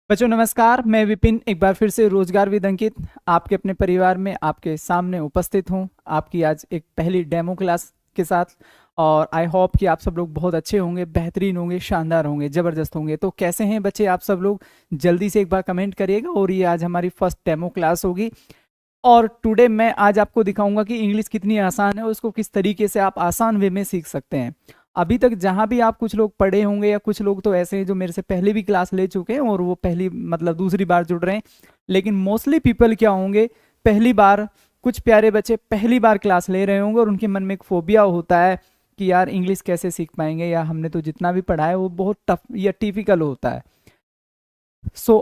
बच्चों नमस्कार, मैं विपिन एक बार फिर से रोजगार विद अंकित आपके अपने परिवार में आपके सामने उपस्थित हूँ आपकी आज एक पहली डेमो क्लास के साथ। और आई होप कि आप सब लोग बहुत अच्छे होंगे, बेहतरीन होंगे, शानदार होंगे, ज़बरदस्त होंगे। तो कैसे हैं बच्चे आप सब लोग? जल्दी से एक बार कमेंट करिएगा। और ये आज हमारी फर्स्ट डेमो क्लास होगी और टुडे मैं आज आपको दिखाऊंगा कि इंग्लिश कितनी आसान है और उसको किस तरीके से आप आसान वे में सीख सकते हैं। अभी तक जहां भी आप कुछ लोग पढ़े होंगे या कुछ लोग तो ऐसे हैं जो मेरे से पहले भी क्लास ले चुके हैं और वो पहली मतलब दूसरी बार जुड़ रहे हैं, लेकिन मोस्टली पीपल क्या होंगे, पहली बार। कुछ प्यारे बच्चे पहली बार क्लास ले रहे होंगे और उनके मन में एक फोबिया होता है कि यार इंग्लिश कैसे सीख पाएंगे, या हमने तो जितना भी पढ़ा है वो बहुत टफ या टिपिकल होता है।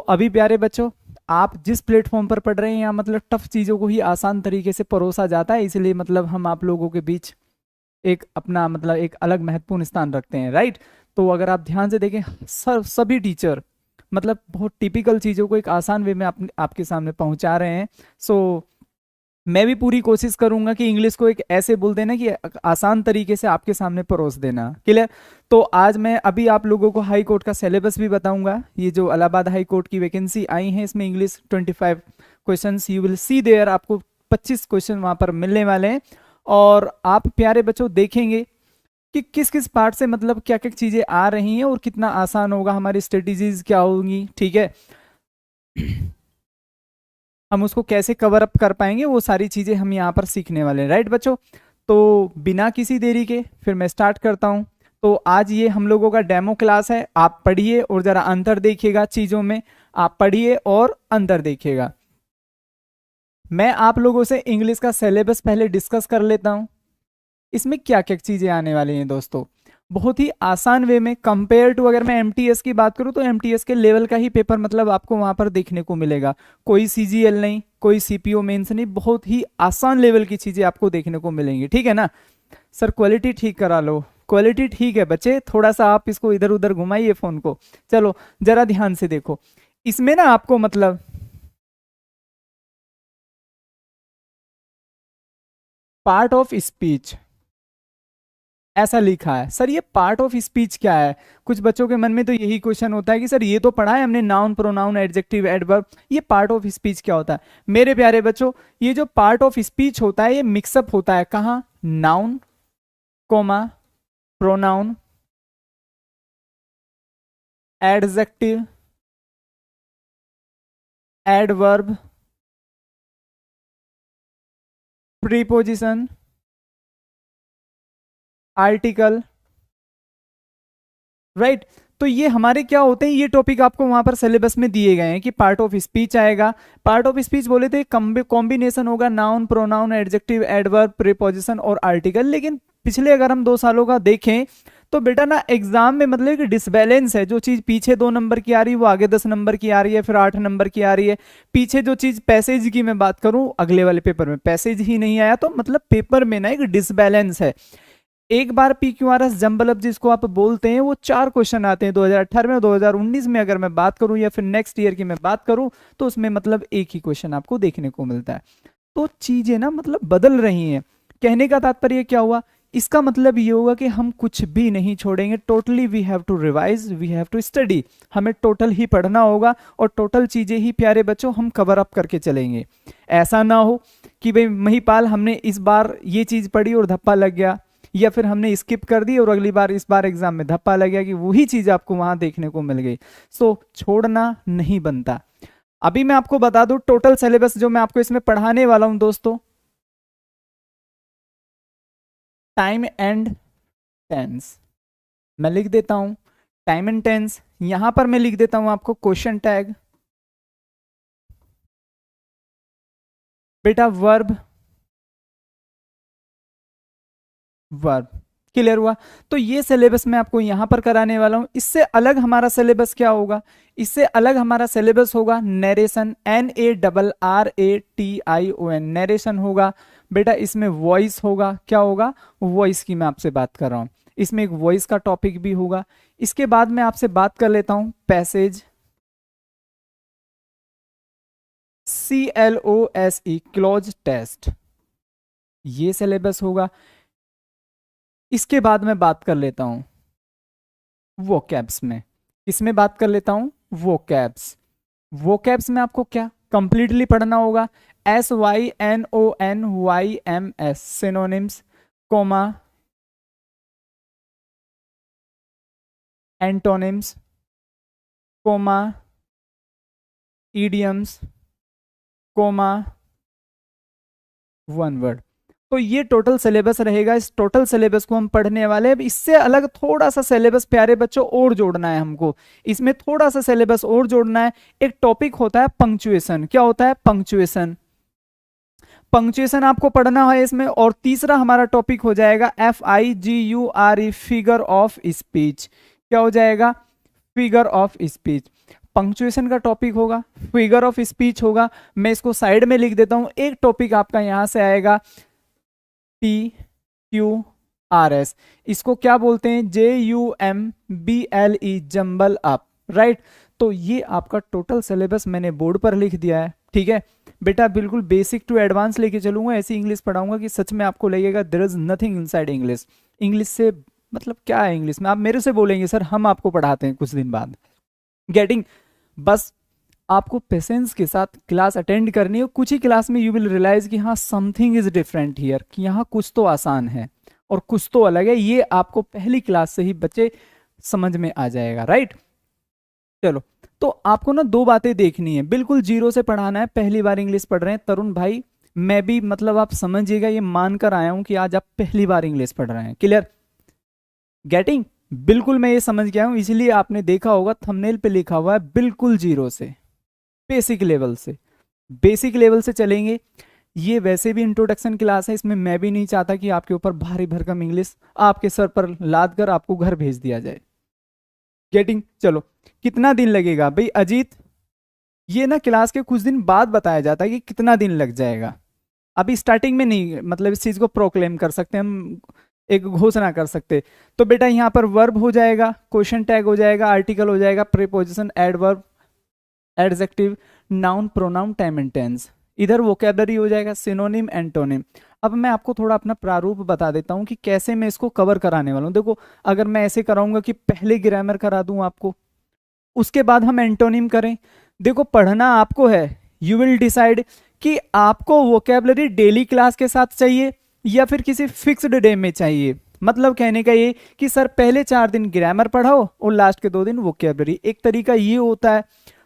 अभी प्यारे बच्चों, आप जिस प्लेटफॉर्म पर पढ़ रहे हैं यहाँ मतलब टफ चीज़ों को ही आसान तरीके से परोसा जाता है, इसलिए मतलब हम आप लोगों के बीच एक अपना मतलब एक अलग महत्वपूर्ण स्थान रखते हैं, राइट। तो अगर आप ध्यान से देखें, सभी टीचर मतलब बहुत टिपिकल चीज़ों को एक आसान वे में आपके सामने पहुंचा रहे हैं। सो मैं भी पूरी कोशिश करूंगा कि इंग्लिश को एक ऐसे बोल देना कि आसान तरीके से आपके सामने परोस देना। क्लियर? तो आज मैं अभी आप लोगों को हाई कोर्ट का सिलेबस भी बताऊंगा। ये जो इलाहाबाद हाई कोर्ट की वैकेंसी आई है इसमें English 25 questions you will see there, आपको 25 क्वेश्चन वहां पर मिलने वाले हैं। और आप प्यारे बच्चों देखेंगे कि किस किस पार्ट से मतलब क्या क्या चीजें आ रही हैं और कितना आसान होगा, हमारी स्ट्रेटेजीज क्या होंगी, ठीक है। हम उसको कैसे कवर अप कर पाएंगे वो सारी चीजें हम यहाँ पर सीखने वाले हैं, राइट बच्चों। तो बिना किसी देरी के फिर मैं स्टार्ट करता हूँ। तो आज ये हम लोगों का डेमो क्लास है, आप पढ़िए और जरा अंतर देखिएगा चीजों में। आप पढ़िए और अंतर देखिएगा। मैं आप लोगों से इंग्लिश का सिलेबस पहले डिस्कस कर लेता हूँ। इसमें क्या क्या चीजें आने वाली हैं दोस्तों, बहुत ही आसान वे में कंपेयर टू। अगर मैं एमटीएस की बात करूं तो एमटीएस के लेवल का ही पेपर मतलब आपको वहां पर देखने को मिलेगा। कोई सीजीएल नहीं, कोई सीपीओ मेंस नहीं, बहुत ही आसान लेवल की चीजें आपको देखने को मिलेंगी, ठीक है ना। सर क्वालिटी ठीक करा लो, क्वालिटी ठीक है बच्चे, थोड़ा सा आप इसको इधर उधर घुमाइए फोन को। चलो जरा ध्यान से देखो, इसमें ना आपको मतलब पार्ट ऑफ स्पीच ऐसा लिखा है। सर ये पार्ट ऑफ स्पीच क्या है? कुछ बच्चों के मन में तो यही क्वेश्चन होता है कि सर ये तो पढ़ा है हमने, नाउन प्रोनाउन एडजेक्टिव एडवर्ब, ये पार्ट ऑफ स्पीच क्या होता है? मेरे प्यारे बच्चों, ये जो पार्ट ऑफ स्पीच होता है ये मिक्सअप होता है। कहाँ? Noun comma pronoun adjective adverb preposition article, right. तो ये हमारे क्या होते हैं, ये टॉपिक आपको वहां पर सिलेबस में दिए गए हैं कि पार्ट ऑफ स्पीच आएगा। पार्ट ऑफ स्पीच बोले थे कॉम्बिनेशन होगा noun pronoun adjective adverb preposition और आर्टिकल। लेकिन पिछले अगर हम 2 सालों का देखें तो बेटा ना एग्जाम में मतलब कि डिसबैलेंस है। जो चीज पीछे 2 नंबर की आ रही है वो आगे 10 नंबर की आ रही है, फिर 8 नंबर की आ रही है। पीछे जो चीज पैसेज की मैं बात करूं, अगले वाले पेपर में पैसेज ही नहीं आया, तो मतलब पेपर में ना एक डिसबैलेंस है। एक बार PQRS जंबल अप जिसको आप बोलते हैं वो 4 क्वेश्चन आते हैं 2018 में और 2019 में। अगर मैं बात करूं या फिर नेक्स्ट ईयर की मैं बात करूं तो उसमें मतलब एक ही क्वेश्चन आपको देखने को मिलता है। तो चीजें ना मतलब बदल रही हैं। कहने का तात्पर्य क्या हुआ? इसका मतलब ये होगा कि हम कुछ भी नहीं छोड़ेंगे, totally we have to revise, we have to study. हमें टोटल ही पढ़ना होगा और टोटल चीजें ही प्यारे बच्चों हम कवर अप करके चलेंगे। ऐसा ना हो कि भाई महिपाल हमने इस बार ये चीज पढ़ी और धप्पा लग गया, या फिर हमने स्किप कर दी और अगली बार इस बार एग्जाम में धप्पा लग गया कि वही चीज आपको वहां देखने को मिल गई। छोड़ना नहीं बनता। अभी मैं आपको बता दूं टोटल सिलेबस जो मैं आपको इसमें पढ़ाने वाला हूं दोस्तों, टाइम एंड टेंस मैं लिख देता हूं। टाइम एंड टेंस यहां पर मैं लिख देता हूं आपको क्वेश्चन टैग। बेटा वर्ब वर्ब, क्लियर हुआ? तो ये सिलेबस मैं आपको यहां पर कराने वाला हूं। इससे अलग हमारा सिलेबस क्या होगा? इससे अलग हमारा सिलेबस होगा नरेशन, NARRATION नरेशन होगा। बेटा इसमें वॉइस होगा, क्या होगा? वॉइस की मैं आपसे बात कर रहा हूं। इसमें एक वॉइस का टॉपिक भी होगा। इसके बाद मैं आपसे बात कर लेता हूं पैसेज, CLOSE क्लोज टेस्ट, ये सिलेबस होगा। इसके बाद मैं बात कर लेता हूं वो कैब्स में, इसमें बात कर लेता हूं वो कैब्स। वोकैब्स में आपको क्या कंप्लीटली पढ़ना होगा, SYNONYMS synonyms, comma, antonyms, comma, idioms, comma, one word. तो ये टोटल सिलेबस रहेगा। इस टोटल सिलेबस को हम पढ़ने वाले हैं। अब इससे अलग थोड़ा सा सिलेबस प्यारे बच्चों और जोड़ना है हमको, इसमें थोड़ा सा सिलेबस और जोड़ना है। एक टॉपिक होता है पंक्चुएशन। क्या होता है? पंक्चुएशन। पंक्चुएशन आपको पढ़ना है इसमें। और तीसरा हमारा टॉपिक हो जाएगा FIGURE, फिगर ऑफ स्पीच। क्या हो जाएगा? Figure of speech. पंक्चुएशन का टॉपिक होगा, फिगर ऑफ स्पीच होगा। मैं इसको साइड में लिख देता हूं। एक टॉपिक आपका यहां से आएगा PQRS। इसको क्या बोलते हैं? JUMBLE, jumble up, right. तो ये आपका टोटल सिलेबस मैंने बोर्ड पर लिख दिया है, ठीक है बेटा। बिल्कुल बेसिक टू एडवांस लेके चलूंगा, ऐसी इंग्लिश पढ़ाऊंगा कि सच में आपको लगेगा there is nothing inside English. English से मतलब क्या है? इंग्लिश में आप मेरे से बोलेंगे सर हम आपको पढ़ाते हैं कुछ दिन बाद, गेटिंग। बस आपको पेशेंस के साथ क्लास अटेंड करनी है। कुछ ही क्लास में यू विल रियलाइज कि हाँ समथिंग इज डिफरेंट हियर, कि यहाँ कुछ तो आसान है और कुछ तो अलग है। ये आपको पहली क्लास से ही बच्चे समझ में आ जाएगा, राइट। चलो, तो आपको ना दो बातें देखनी है, बिल्कुल जीरो से पढ़ाना है। पहली बार इंग्लिश पढ़ रहे हैं तरुण भाई, मैं भी मतलब आप समझिएगा, ये मानकर आया हूं कि आज आप पहली बार इंग्लिश पढ़ रहे हैं। क्लियर? गेटिंग? बिल्कुल मैं ये समझ गया हूं, इसलिए आपने देखा होगा थंबनेल पे लिखा हुआ है बिल्कुल जीरो से, बेसिक लेवल से। बेसिक लेवल से चलेंगे। ये वैसे भी इंट्रोडक्शन क्लास है, इसमें मैं भी नहीं चाहता कि आपके ऊपर भारी भरकम इंग्लिश आपके सर पर लाद कर आपको घर भेज दिया जाए। गेटिंग? चलो, कितना दिन लगेगा भाई अजीत? ये ना क्लास के कुछ दिन बाद बताया जाता है कि कितना दिन लग जाएगा। अभी स्टार्टिंग में नहीं, मतलब इस चीज को प्रोक्लेम कर सकते हम, एक घोषणा कर सकते। तो बेटा यहाँ पर वर्ब हो जाएगा, क्वेश्चन टैग हो जाएगा, आर्टिकल हो जाएगा, preposition, adverb, adjective, noun, pronoun, time and tense. इधर वोकैबलरी हो जाएगा, सिनोनिम, एंटोनिम। अब मैं आपको थोड़ा अपना प्रारूप बता देता हूं कि कैसे मैं इसको कवर कराने वाला हूं। देखो, अगर मैं ऐसे कराऊंगा कि पहले ग्रामर करा दूं आपको, उसके बाद हम एंटोनिम करें। देखो, पढ़ना आपको है, यू विल डिसाइड कि आपको वोकैबलरी डेली क्लास के साथ चाहिए या फिर किसी फिक्स्ड डे में चाहिए। मतलब कहने का ये कि सर पहले 4 दिन ग्रामर पढ़ाओ और लास्ट के 2 दिन वोकैबलरी। एक तरीका ये होता है।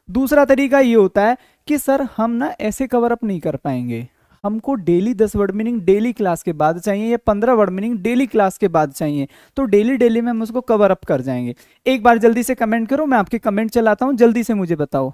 दूसरा तरीका ये होता है कि सर हम ना ऐसे कवर अप नहीं कर पाएंगे, हमको daily 10 word meaning daily class के बाद चाहिए या 15 वर्ड मीनिंग डेली क्लास के बाद चाहिए। तो डेली डेली में हम उसको कवर अप कर जाएंगे। एक बार जल्दी से कमेंट करो, मैं आपके कमेंट चलाता हूं, जल्दी से मुझे बताओ।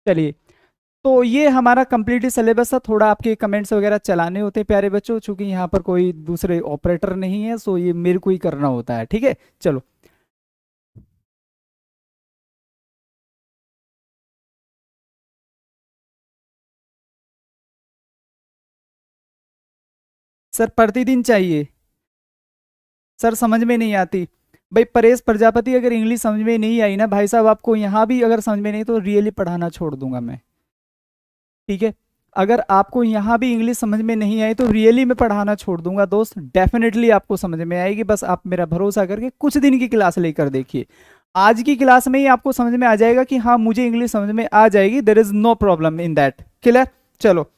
चलिए, तो ये हमारा कंप्लीटली सिलेबस था। थोड़ा आपके कमेंट्स वगैरह चलाने होते हैं प्यारे बच्चों, चूंकि यहाँ पर कोई दूसरे ऑपरेटर नहीं है, सो ये मेरे को ही करना होता है, ठीक है। चलो, सर प्रतिदिन चाहिए, सर समझ में नहीं आती। भाई परेश प्रजापति, अगर इंग्लिश समझ में नहीं आई ना भाई साहब, आपको यहाँ भी अगर समझ में नहीं तो रियली पढ़ाना छोड़ दूंगा मैं, ठीक है। अगर आपको यहाँ भी इंग्लिश समझ में नहीं आई तो रियली मैं पढ़ाना छोड़ दूंगा दोस्त। डेफिनेटली आपको समझ में आएगी, बस आप मेरा भरोसा करके कुछ दिन की क्लास लेकर देखिए। आज की क्लास में ही आपको समझ में आ जाएगा कि हाँ मुझे इंग्लिश समझ में आ जाएगी, there is no problem in that. Clear? चलो,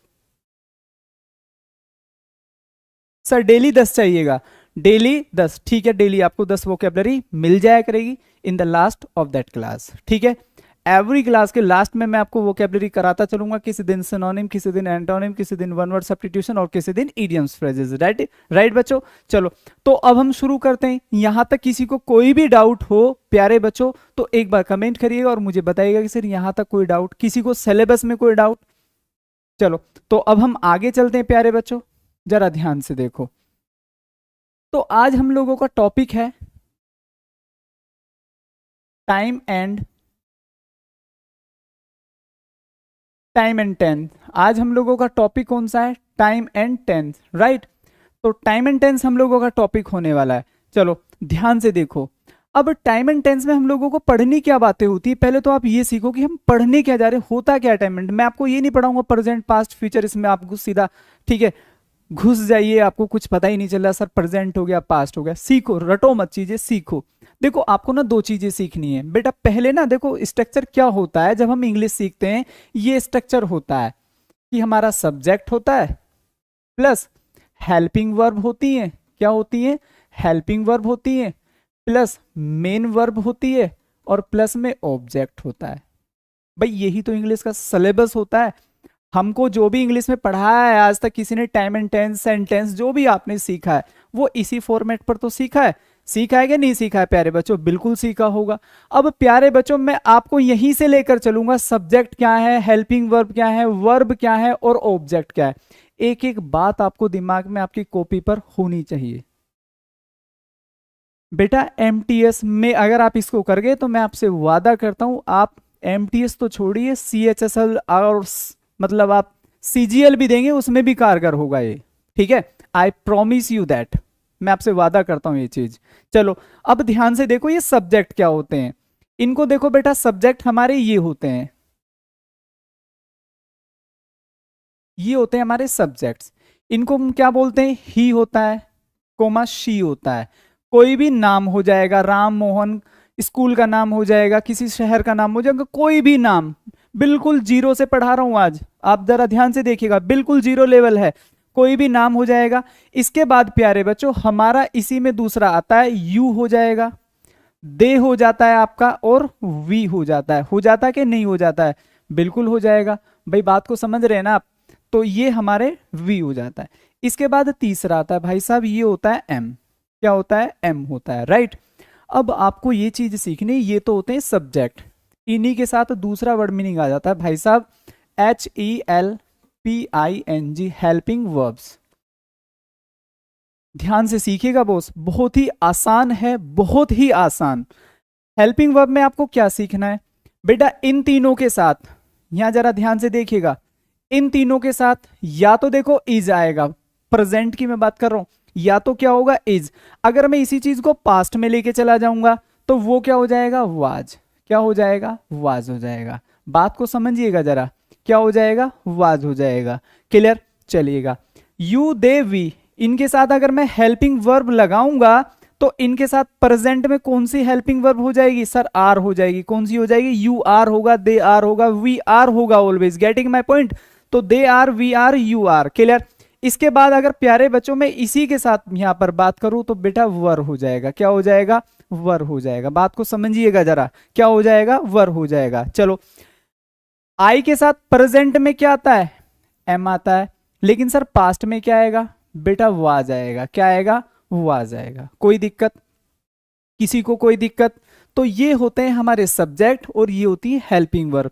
सर डेली 10 चाहिएगा, डेली 10, ठीक है। डेली आपको 10 वोकेबलरी मिल जाया करेगी in the last of that class, ठीक है। एवरी क्लास के लास्ट में मैं आपको वोकेबलरी कराता चलूंगा, किसी दिन सिनोनिम, किसी दिन एंटोनिम, किसी दिन वन वर्ड सब्स्टिट्यूशन और किसी दिन इडियम्स फ्रेजेस, राइट? राइट बच्चों? चलो, तो अब हम शुरू करते हैं। यहां तक किसी को कोई भी डाउट हो प्यारे बच्चों तो एक बार कमेंट करिएगा और मुझे बताइएगा कि सर यहां तक कोई डाउट, किसी को सिलेबस में कोई डाउट। चलो, तो अब हम आगे चलते हैं प्यारे बच्चों, जरा ध्यान से देखो। तो आज हम लोगों का टॉपिक है टाइम एंड टेंस। आज हम लोगों का टॉपिक कौन सा है? Time and tense, right. तो टाइम एंड टेंस हम लोगों का टॉपिक होने वाला है। चलो ध्यान से देखो। अब टाइम एंड टेंस में हम लोगों को पढ़नी क्या बातें होती है, पहले तो आप ये सीखो कि हम पढ़ने क्या जा रहे हैं, होता क्या टाइम एंड। मैं आपको ये नहीं पढ़ाऊंगा प्रेजेंट पास्ट फ्यूचर, इसमें आपको सीधा, ठीक है, घुस जाइए, आपको कुछ पता ही नहीं चल रहा सर प्रेजेंट हो गया पास्ट हो गया। सीखो, रटो मत चीजें, सीखो। देखो आपको ना दो चीजें सीखनी है बेटा। पहले ना देखो स्ट्रक्चर क्या होता है जब हम इंग्लिश सीखते हैं। ये स्ट्रक्चर होता है कि हमारा सब्जेक्ट होता है, प्लस हेल्पिंग वर्ब होती है। क्या होती है? हेल्पिंग वर्ब होती है, प्लस मेन वर्ब होती है, और प्लस में ऑब्जेक्ट होता है। भाई यही तो इंग्लिश का सिलेबस होता है। हमको जो भी इंग्लिश में पढ़ाया है आज तक किसी ने, टाइम एंड टेंस, सेंटेंस, जो भी आपने सीखा है वो इसी फॉर्मेट पर तो सीखा है। सीखा है कि नहीं सीखा है प्यारे बच्चों? बिल्कुल सीखा होगा। अब प्यारे बच्चों मैं आपको यहीं से लेकर चलूंगा, सब्जेक्ट क्या है, हेल्पिंग वर्ब क्या है, वर्ब क्या है और ऑब्जेक्ट क्या है। एक एक बात आपको दिमाग में आपकी कॉपी पर होनी चाहिए बेटा। एमटीएस में अगर आप इसको कर गए तो मैं आपसे वादा करता हूं, आप एमटीएस तो छोड़िए, सीएचएसएल और मतलब आप सीजीएल भी देंगे उसमें भी कारगर होगा ये, ठीक है। आई प्रॉमिस यू दैट, मैं आपसे वादा करता हूं ये चीज। चलो अब ध्यान से देखो, ये सब्जेक्ट क्या होते हैं। इनको देखो बेटा, सब्जेक्ट हमारे ये होते हैं, ये होते हैं हमारे सब्जेक्ट्स। इनको हम क्या बोलते हैं? ही होता है, कोमा शी होता है। कोई भी नाम हो जाएगा, राम मोहन, स्कूल का नाम हो जाएगा, किसी शहर का नाम हो जाएगा, कोई भी नाम। बिल्कुल जीरो से पढ़ा रहा हूं आज, आप जरा ध्यान से देखिएगा, बिल्कुल जीरो लेवल है। कोई भी नाम हो जाएगा। इसके बाद प्यारे बच्चों हमारा इसी में दूसरा आता है, यू हो जाएगा, दे हो जाता है आपका, और वी हो जाता है। हो जाता है कि नहीं हो जाता है? बिल्कुल हो जाएगा। भाई बात को समझ रहे हैं ना आप? तो ये हमारे वी हो जाता है। इसके बाद तीसरा आता है भाई साहब, ये होता है एम। क्या होता है? एम होता है, राइट। अब आपको ये चीज सीखनी, ये तो होते हैं सब्जेक्ट। इन्हीं के साथ दूसरा वर्ड मीनिंग आ जाता है भाई साहब, HELPING, हेल्पिंग वर्ब्स। ध्यान से सीखिएगा बॉस, बहुत ही आसान है, बहुत ही आसान। हेल्पिंग वर्ब में आपको क्या सीखना है बेटा? इन तीनों के साथ, यहां जरा ध्यान से देखिएगा, इन तीनों के साथ या तो देखो इज आएगा, प्रेजेंट की मैं बात कर रहा हूं, या तो क्या होगा? इज। अगर मैं इसी चीज को पास्ट में लेके चला जाऊंगा तो वो क्या हो जाएगा? वाज। क्या हो जाएगा? वाज हो जाएगा। बात को समझिएगा जरा, क्या हो जाएगा? वाज हो जाएगा। क्लियर? चलिएगा, यू दे वी, इनके साथ अगर मैं हेल्पिंग वर्ब लगाऊंगा तो इनके साथ प्रेजेंट में कौन सी हेल्पिंग वर्ब हो जाएगी? सर आर हो जाएगी। कौन सी हो जाएगी? यू आर होगा, दे आर होगा, वी आर होगा। Always getting my point? तो they are, we are, you are. Clear? इसके बाद अगर प्यारे बच्चों में इसी के साथ यहां पर बात करूं तो बेटा वर हो जाएगा। क्या हो जाएगा? वर हो जाएगा। बात को समझिएगा जरा, क्या हो जाएगा? वर हो जाएगा। चलो, आई के साथ प्रेजेंट में क्या आता है? एम आता है। लेकिन सर पास्ट में क्या आएगा? बेटा वाज आएगा। क्या आएगा? वाज आएगा। कोई दिक्कत? किसी को कोई दिक्कत? तो ये होते हैं हमारे सब्जेक्ट और ये होती है हेल्पिंग वर्ब।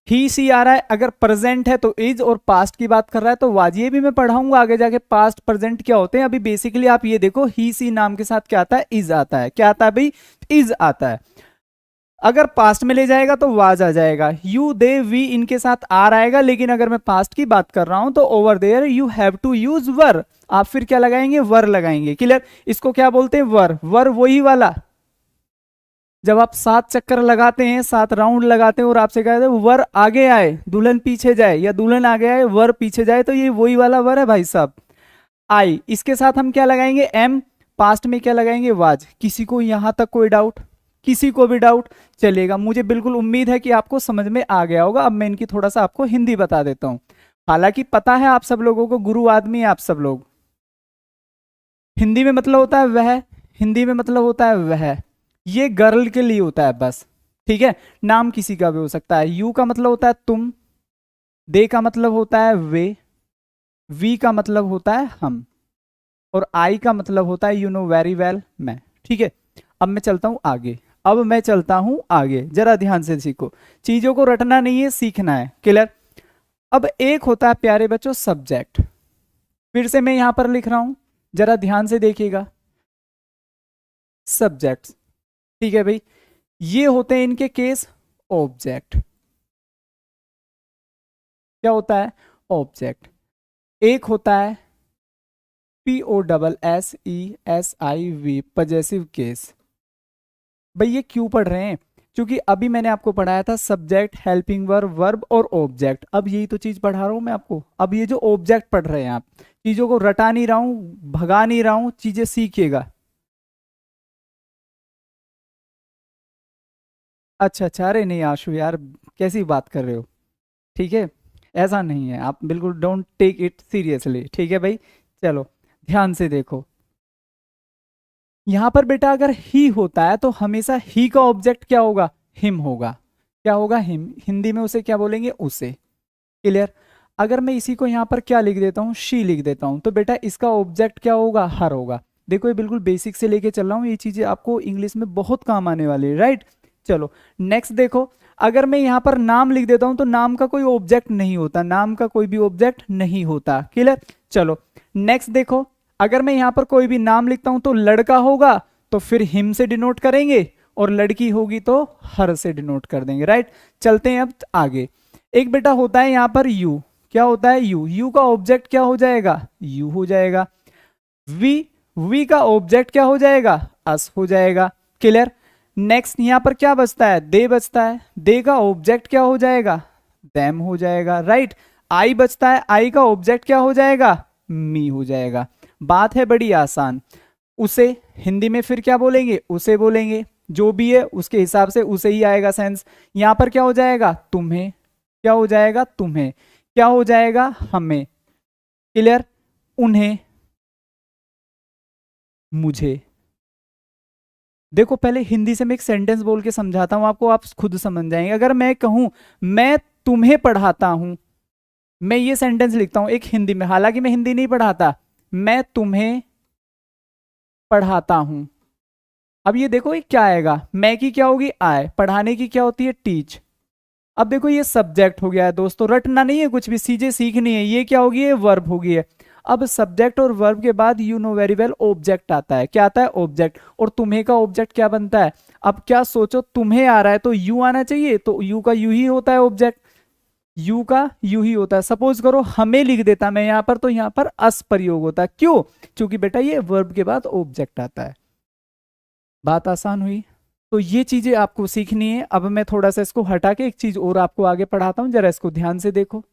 ही सी आ रहा है, अगर प्रेजेंट है तो इज, और पास्ट की बात कर रहा है तो वाज। ये भी मैं पढ़ाऊंगा आगे जाके पास्ट प्रेजेंट क्या होते हैं। अभी बेसिकली आप ये देखो, ही सी नाम के साथ क्या आता है? इज आता है। क्या आता है भाई? इज आता है। अगर पास्ट में ले जाएगा तो वाज आ जाएगा। यू दे वी इनके साथ आर आएगा, लेकिन अगर मैं पास्ट की बात कर रहा हूं तो over there you have to use were. आप फिर क्या लगाएंगे? वर लगाएंगे। क्लियर? इसको क्या बोलते हैं? वर। वर वही वाला जब आप 7 चक्कर लगाते हैं, 7 राउंड लगाते हैं और आपसे कहते हैं वर आगे आए दुल्हन पीछे जाए, या दुल्हन आगे आए वर पीछे जाए, तो ये वही वाला वर है भाई साहब, आई। इसके साथ हम क्या लगाएंगे? एम। पास्ट में क्या लगाएंगे? वाज। किसी को यहां तक कोई डाउट? किसी को भी डाउट? चलेगा, मुझे बिल्कुल उम्मीद है कि आपको समझ में आ गया होगा। अब मैं इनकी थोड़ा सा आपको हिंदी बता देता हूं। हालांकि पता है आप सब लोगों को, गुरु आदमी है आप सब लोग। हिंदी में मतलब होता है वह, हिंदी में मतलब होता है वह। ये गर्ल के लिए होता है बस, ठीक है। नाम किसी का भी हो सकता है। यू का मतलब होता है तुम, दे का मतलब होता है वे, वी का मतलब होता है हम, और आई का मतलब होता है यू नो वेरी वेल, मैं। ठीक है, अब मैं चलता हूं आगे। अब मैं चलता हूं आगे, जरा ध्यान से सीखो। चीजों को रटना नहीं है, सीखना है। क्लियर? अब एक होता है प्यारे बच्चों सब्जेक्ट, फिर से मैं यहां पर लिख रहा हूं, जरा ध्यान से देखिएगा, सब्जेक्ट, ठीक है भाई। ये होते हैं इनके केस ऑब्जेक्ट, क्या होता है ऑब्जेक्ट। एक होता है POSSESSIV पजेसिव केस। भाई ये क्यों पढ़ रहे हैं, क्योंकि अभी मैंने आपको पढ़ाया था सब्जेक्ट, हेल्पिंग वर्ब, वर्ब और ऑब्जेक्ट। अब यही तो चीज पढ़ा रहा हूं मैं आपको। अब ये जो ऑब्जेक्ट पढ़ रहे हैं आप, चीजों को रटा नहीं रहा हूं, भगा नहीं रहा हूं, चीजें सीखिएगा। अच्छा अच्छा, अरे नहीं आशु यार, कैसी बात कर रहे हो, ठीक है, ऐसा नहीं है, आप बिल्कुल डोंट टेक इट सीरियसली, ठीक है भाई। चलो ध्यान से देखो, यहां पर बेटा अगर ही होता है तो हमेशा ही का ऑब्जेक्ट क्या होगा, हिम होगा। क्या होगा, हिम। हिंदी में उसे क्या बोलेंगे, उसे। क्लियर। अगर मैं इसी को यहां पर क्या लिख देता हूं, शी लिख देता हूं, तो बेटा इसका ऑब्जेक्ट क्या होगा, हर होगा। देखो ये बिल्कुल बेसिक से लेके चल रहा हूं, ये चीजें आपको इंग्लिश में बहुत काम आने वाली है, राइट। चलो नेक्स्ट देखो, अगर मैं यहां पर नाम लिख देता हूं तो नाम का कोई ऑब्जेक्ट नहीं होता, नाम का कोई भी ऑब्जेक्ट नहीं होता। क्लियर। चलो नेक्स्ट देखो, अगर मैं यहां पर कोई भी नाम लिखता हूं तो लड़का होगा तो फिर हिम से डिनोट करेंगे, और लड़की होगी तो हर से डिनोट कर देंगे, राइट। चलते हैं अब आगे। एक बेटा होता है यहां पर यू, क्या होता है यू, यू का ऑब्जेक्ट क्या हो जाएगा, यू हो जाएगा। वी, वी का ऑब्जेक्ट क्या हो जाएगा, अस हो जाएगा। क्लियर। नेक्स्ट यहां पर क्या बचता है, दे बचता है, दे का ऑब्जेक्ट क्या हो जाएगा, देम हो जाएगा, राइट। आई बचता है, आई का ऑब्जेक्ट क्या हो जाएगा, मी हो जाएगा। बात है बड़ी आसान। उसे हिंदी में फिर क्या बोलेंगे, उसे बोलेंगे, जो भी है उसके हिसाब से उसे ही आएगा सेंस। यहां पर क्या हो जाएगा, तुम्हें, क्या हो जाएगा, तुम्हें, क्या हो जाएगा, हमें। क्लियर। उन्हें, मुझे। देखो पहले हिंदी से मैं एक सेंटेंस बोल के समझाता हूं आपको, आप खुद समझ जाएंगे। अगर मैं कहूं मैं तुम्हें पढ़ाता हूं, मैं ये सेंटेंस लिखता हूं एक हिंदी में, हालांकि मैं हिंदी नहीं पढ़ाता, मैं तुम्हें पढ़ाता हूं। अब ये देखो ये क्या आएगा, मैं की क्या होगी, आए, पढ़ाने की क्या होती है, टीच। अब देखो ये सब्जेक्ट हो गया है दोस्तों, रटना नहीं है कुछ भी, चीजें सीखनी है। ये क्या होगी, ये वर्ब होगी है। अब सब्जेक्ट और वर्ब के बाद you know very well object आता है, क्या आता है, ऑब्जेक्ट। और तुम्हें का ऑब्जेक्ट क्या बनता है, अब क्या सोचो, तुम्हें आ रहा है तो यू आना चाहिए, तो यू का यू ही होता है ऑब्जेक्ट, यू का यू ही होता है। सपोज करो हमें लिख देता मैं यहां पर, तो यहां पर अस प्रयोग होता है, क्यों, क्योंकि बेटा ये वर्ब के बाद ऑब्जेक्ट आता है। बात आसान हुई। तो ये चीजें आपको सीखनी है। अब मैं थोड़ा सा इसको हटा के एक चीज और आपको आगे पढ़ाता हूं, जरा इसको ध्यान से देखो।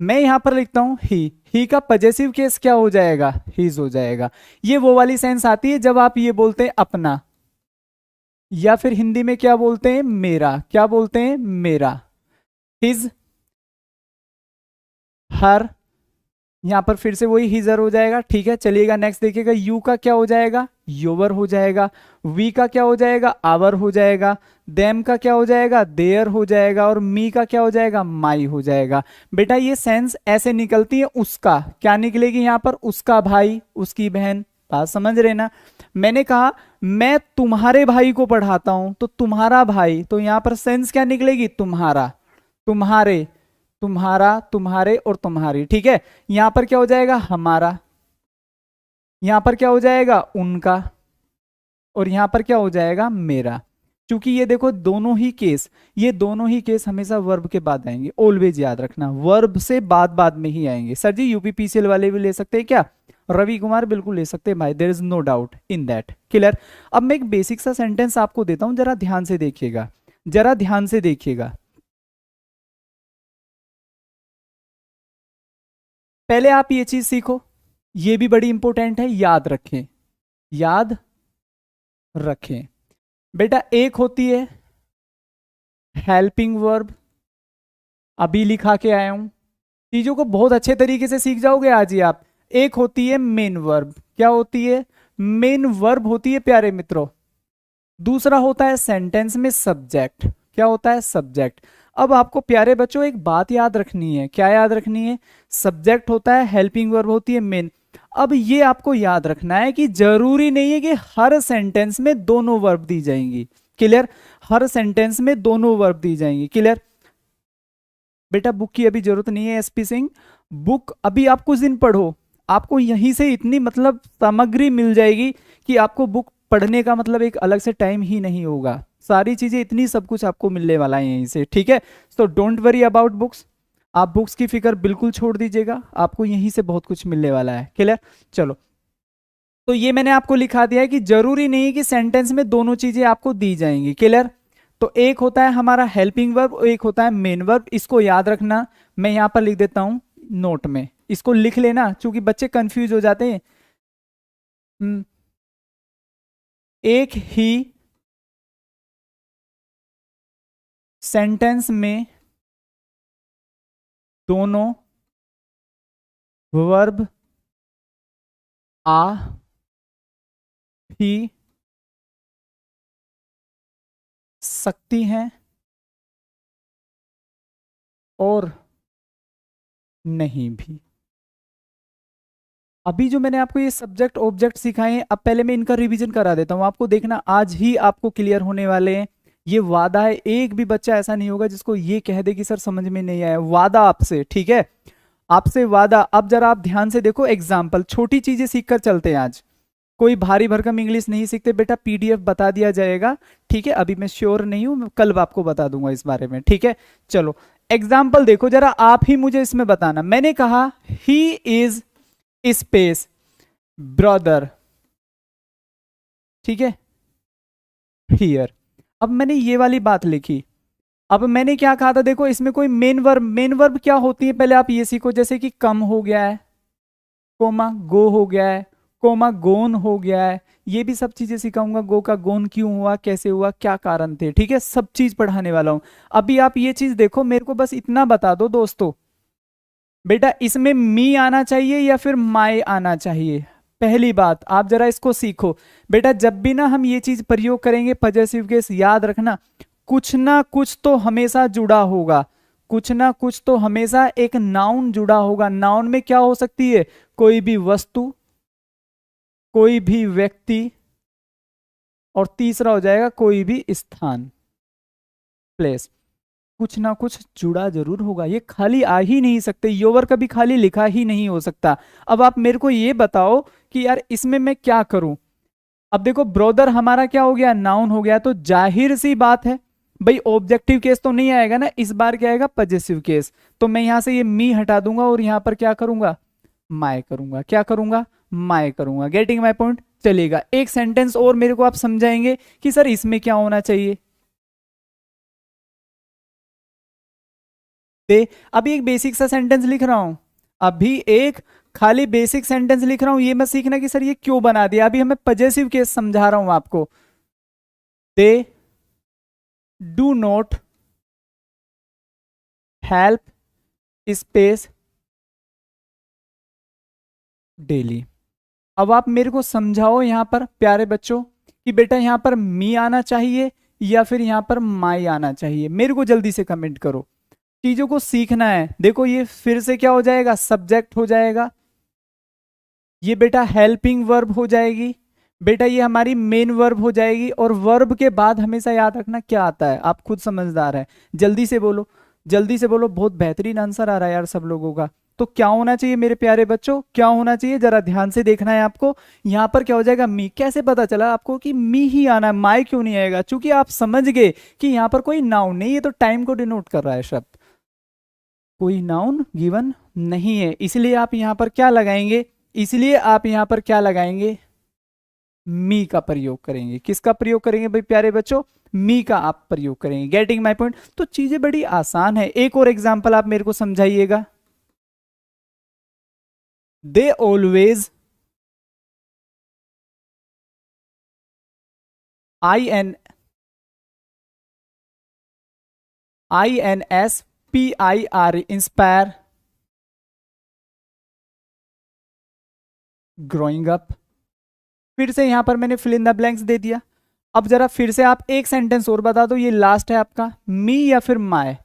मैं यहां पर लिखता हूं ही का पजेसिव केस क्या हो जाएगा, हिज हो जाएगा। ये वो वाली सेंस आती है जब आप ये बोलते हैं अपना, या फिर हिंदी में क्या बोलते हैं, मेरा, क्या बोलते हैं, मेरा। हिज, हर, यहां पर फिर से वही हिजर हो जाएगा, ठीक है। चलिएगा नेक्स्ट देखिएगा, यू का क्या हो जाएगा, योवर हो जाएगा। वी का क्या हो जाएगा, आवर हो जाएगा। देम का क्या हो जाएगा, देयर हो जाएगा। और मी का क्या हो जाएगा, माई हो जाएगा। बेटा ये सेंस ऐसे निकलती है, उसका क्या निकलेगी यहां पर, उसका भाई, उसकी बहन। बात समझ रहे ना। मैंने कहा मैं तुम्हारे भाई को पढ़ाता हूं, तो तुम्हारा भाई, तो यहां पर सेंस क्या निकलेगी, तुम्हारा, तुम्हारे, तुम्हारा, तुम्हारे और तुम्हारी, ठीक है। यहां पर क्या हो जाएगा, हमारा, यहां पर क्या हो जाएगा, उनका, और यहां पर क्या हो जाएगा, मेरा। क्योंकि ये देखो दोनों ही केस, ये दोनों ही केस हमेशा वर्ब के बाद आएंगे, ऑलवेज याद रखना, वर्ब से बाद बाद में ही आएंगे। सर जी यूपीपीसीएल वाले भी ले सकते हैं क्या, रवि कुमार बिल्कुल ले सकते हैं भाई, there is no doubt in that. Clear. अब मैं एक बेसिक सा सेंटेंस आपको देता हूं, जरा ध्यान से देखिएगा, जरा ध्यान से देखिएगा। पहले आप ये चीज सीखो, ये भी बड़ी इंपॉर्टेंट है, याद रखें, याद रखें। बेटा एक होती है हेल्पिंग वर्ब, अभी लिखा के आया हूं, चीजों को बहुत अच्छे तरीके से सीख जाओगे आज ही आप। एक होती है मेन वर्ब, क्या होती है, मेन वर्ब होती है प्यारे मित्रों। दूसरा होता है सेंटेंस में सब्जेक्ट, क्या होता है, सब्जेक्ट। अब आपको प्यारे बच्चों एक बात याद रखनी है, क्या याद रखनी है, सब्जेक्ट होता है, हेल्पिंग वर्ब होती है मेन। अब ये आपको याद रखना है कि जरूरी नहीं है कि हर सेंटेंस में दोनों वर्ब दी जाएंगी। क्लियर। हर सेंटेंस में दोनों वर्ब दी जाएंगी। क्लियर। बेटा बुक की अभी जरूरत नहीं है एसपी सिंह, बुक अभी आप कुछ दिन पढ़ो, आपको यहीं से इतनी मतलब सामग्री मिल जाएगी कि आपको बुक पढ़ने का मतलब एक अलग से टाइम ही नहीं होगा, सारी चीजें इतनी सब कुछ आपको मिलने वाला है यहीं से, ठीक है। So don't worry about books, आप बुक्स की फिक्र बिल्कुल छोड़ दीजिएगा, आपको यहीं से बहुत कुछ मिलने वाला है, क्लियर। चलो, तो ये मैंने आपको लिखा दिया है कि जरूरी नहीं कि सेंटेंस में दोनों चीजें आपको दी जाएंगी, क्लियर। तो एक होता है हमारा हेल्पिंग वर्ब और एक होता है मेन वर्ब, इसको याद रखना। मैं यहां पर लिख देता हूं नोट में, इसको लिख लेना क्योंकि बच्चे कंफ्यूज हो जाते हैं। एक ही सेंटेंस में दोनों वर्ब आ भी सकती हैं और नहीं भी। अभी जो मैंने आपको ये सब्जेक्ट ऑब्जेक्ट सिखाए हैं, अब पहले मैं इनका रिवीजन करा देता हूं आपको, देखना आज ही आपको क्लियर होने वाले हैं, ये वादा है। एक भी बच्चा ऐसा नहीं होगा जिसको ये कह दे कि सर समझ में नहीं आया, वादा आपसे, ठीक है, आपसे वादा। अब जरा आप ध्यान से देखो एग्जाम्पल, छोटी चीजें सीख कर चलते हैं आज, कोई भारी भरकम इंग्लिश नहीं सीखते बेटा, पीडीएफ बता दिया जाएगा, ठीक है। अभी मैं श्योर नहीं हूं, मैं कल आपको बता दूंगा इस बारे में, ठीक है। चलो एग्जाम्पल देखो जरा, आप ही मुझे इसमें बताना। मैंने कहा ही इज स्पेस ब्रदर, ठीक है, हियर। अब मैंने ये वाली बात लिखी, अब मैंने क्या कहा था, देखो इसमें कोई मेन वर्ब क्या होती है पहले आप ये सीखो, जैसे कि कम हो गया है, कोमा गो हो गया है, कोमा गोन हो गया है, ये भी सब चीजें सिखाऊंगा, गो का गोन क्यों हुआ, कैसे हुआ, क्या कारण थे, ठीक है, सब चीज पढ़ाने वाला हूं। अभी आप ये चीज देखो, मेरे को बस इतना बता दो दोस्तों, बेटा इसमें मी आना चाहिए या फिर माई आना चाहिए। पहली बात आप जरा इसको सीखो बेटा, जब भी ना हम ये चीज प्रयोग करेंगे पजेसिव केस, याद रखना कुछ ना कुछ तो हमेशा जुड़ा होगा, कुछ ना कुछ तो हमेशा एक नाउन जुड़ा होगा। नाउन में क्या हो सकती है, कोई भी वस्तु, कोई भी व्यक्ति, और तीसरा हो जाएगा कोई भी स्थान, प्लेस। कुछ ना कुछ जुड़ा जरूर होगा, ये खाली आ ही नहीं सकते, योवर कभी खाली लिखा ही नहीं हो सकता। अब आप मेरे को ये बताओ कि यार इसमें मैं क्या करूं। अब देखो ब्रोदर हमारा क्या हो गया, नाउन हो गया, तो जाहिर सी बात है भाई ऑब्जेक्टिव केस तो नहीं आएगा ना, इस बार क्या आएगा पजेसिव केस। तो मैं यहां से ये मी हटा दूंगा और यहां पर क्या करूंगा, माय करूंगा, क्या करूंगा, माय करूंगा। Getting my point. चलेगा, एक सेंटेंस और मेरे को आप समझाएंगे कि सर इसमें क्या होना चाहिए। दे, अभी एक बेसिक सा सेंटेंस लिख रहा हूं, अभी एक खाली बेसिक सेंटेंस लिख रहा हूं, ये मत सीखना कि सर ये क्यों बना दिया, अभी हमें पजेसिव केस समझा रहा हूं आपको। They do not help space daily. अब आप मेरे को समझाओ यहां पर प्यारे बच्चों कि बेटा यहां पर मी आना चाहिए या फिर यहां पर माई आना चाहिए, मेरे को जल्दी से कमेंट करो, चीजों को सीखना है। देखो ये फिर से क्या हो जाएगा, सब्जेक्ट हो जाएगा, ये बेटा हेल्पिंग वर्ब हो जाएगी, बेटा ये हमारी मेन वर्ब हो जाएगी, और वर्ब के बाद हमेशा याद रखना क्या आता है, आप खुद समझदार है, जल्दी से बोलो, जल्दी से बोलो, बहुत बेहतरीन आंसर आ रहा है यार सब लोगों का। तो क्या होना चाहिए मेरे प्यारे बच्चों, क्या होना चाहिए, जरा ध्यान से देखना है आपको। यहां पर क्या हो जाएगा, मी। कैसे पता चला आपको कि मी ही आना है, माई क्यों नहीं आएगा, क्योंकि आप समझ गए कि यहां पर कोई नाउन नहीं, ये तो टाइम को डिनोट कर रहा है शब्द, कोई नाउन गिवन नहीं है, इसलिए आप यहां पर क्या लगाएंगे, इसलिए आप यहां पर क्या लगाएंगे, मी का प्रयोग करेंगे। किसका प्रयोग करेंगे भाई प्यारे बच्चों, मी का आप प्रयोग करेंगे। Getting my point. तो चीजें बड़ी आसान है, एक और एग्जांपल आप मेरे को समझाइएगा। They always I N S P I R, inspire, growing up. फिर से यहां पर मैंने फिल इन द ब्लैंक्स दे दिया। अब जरा फिर से आप एक सेंटेंस और बता दो, ये लास्ट है आपका, मी या फिर माय,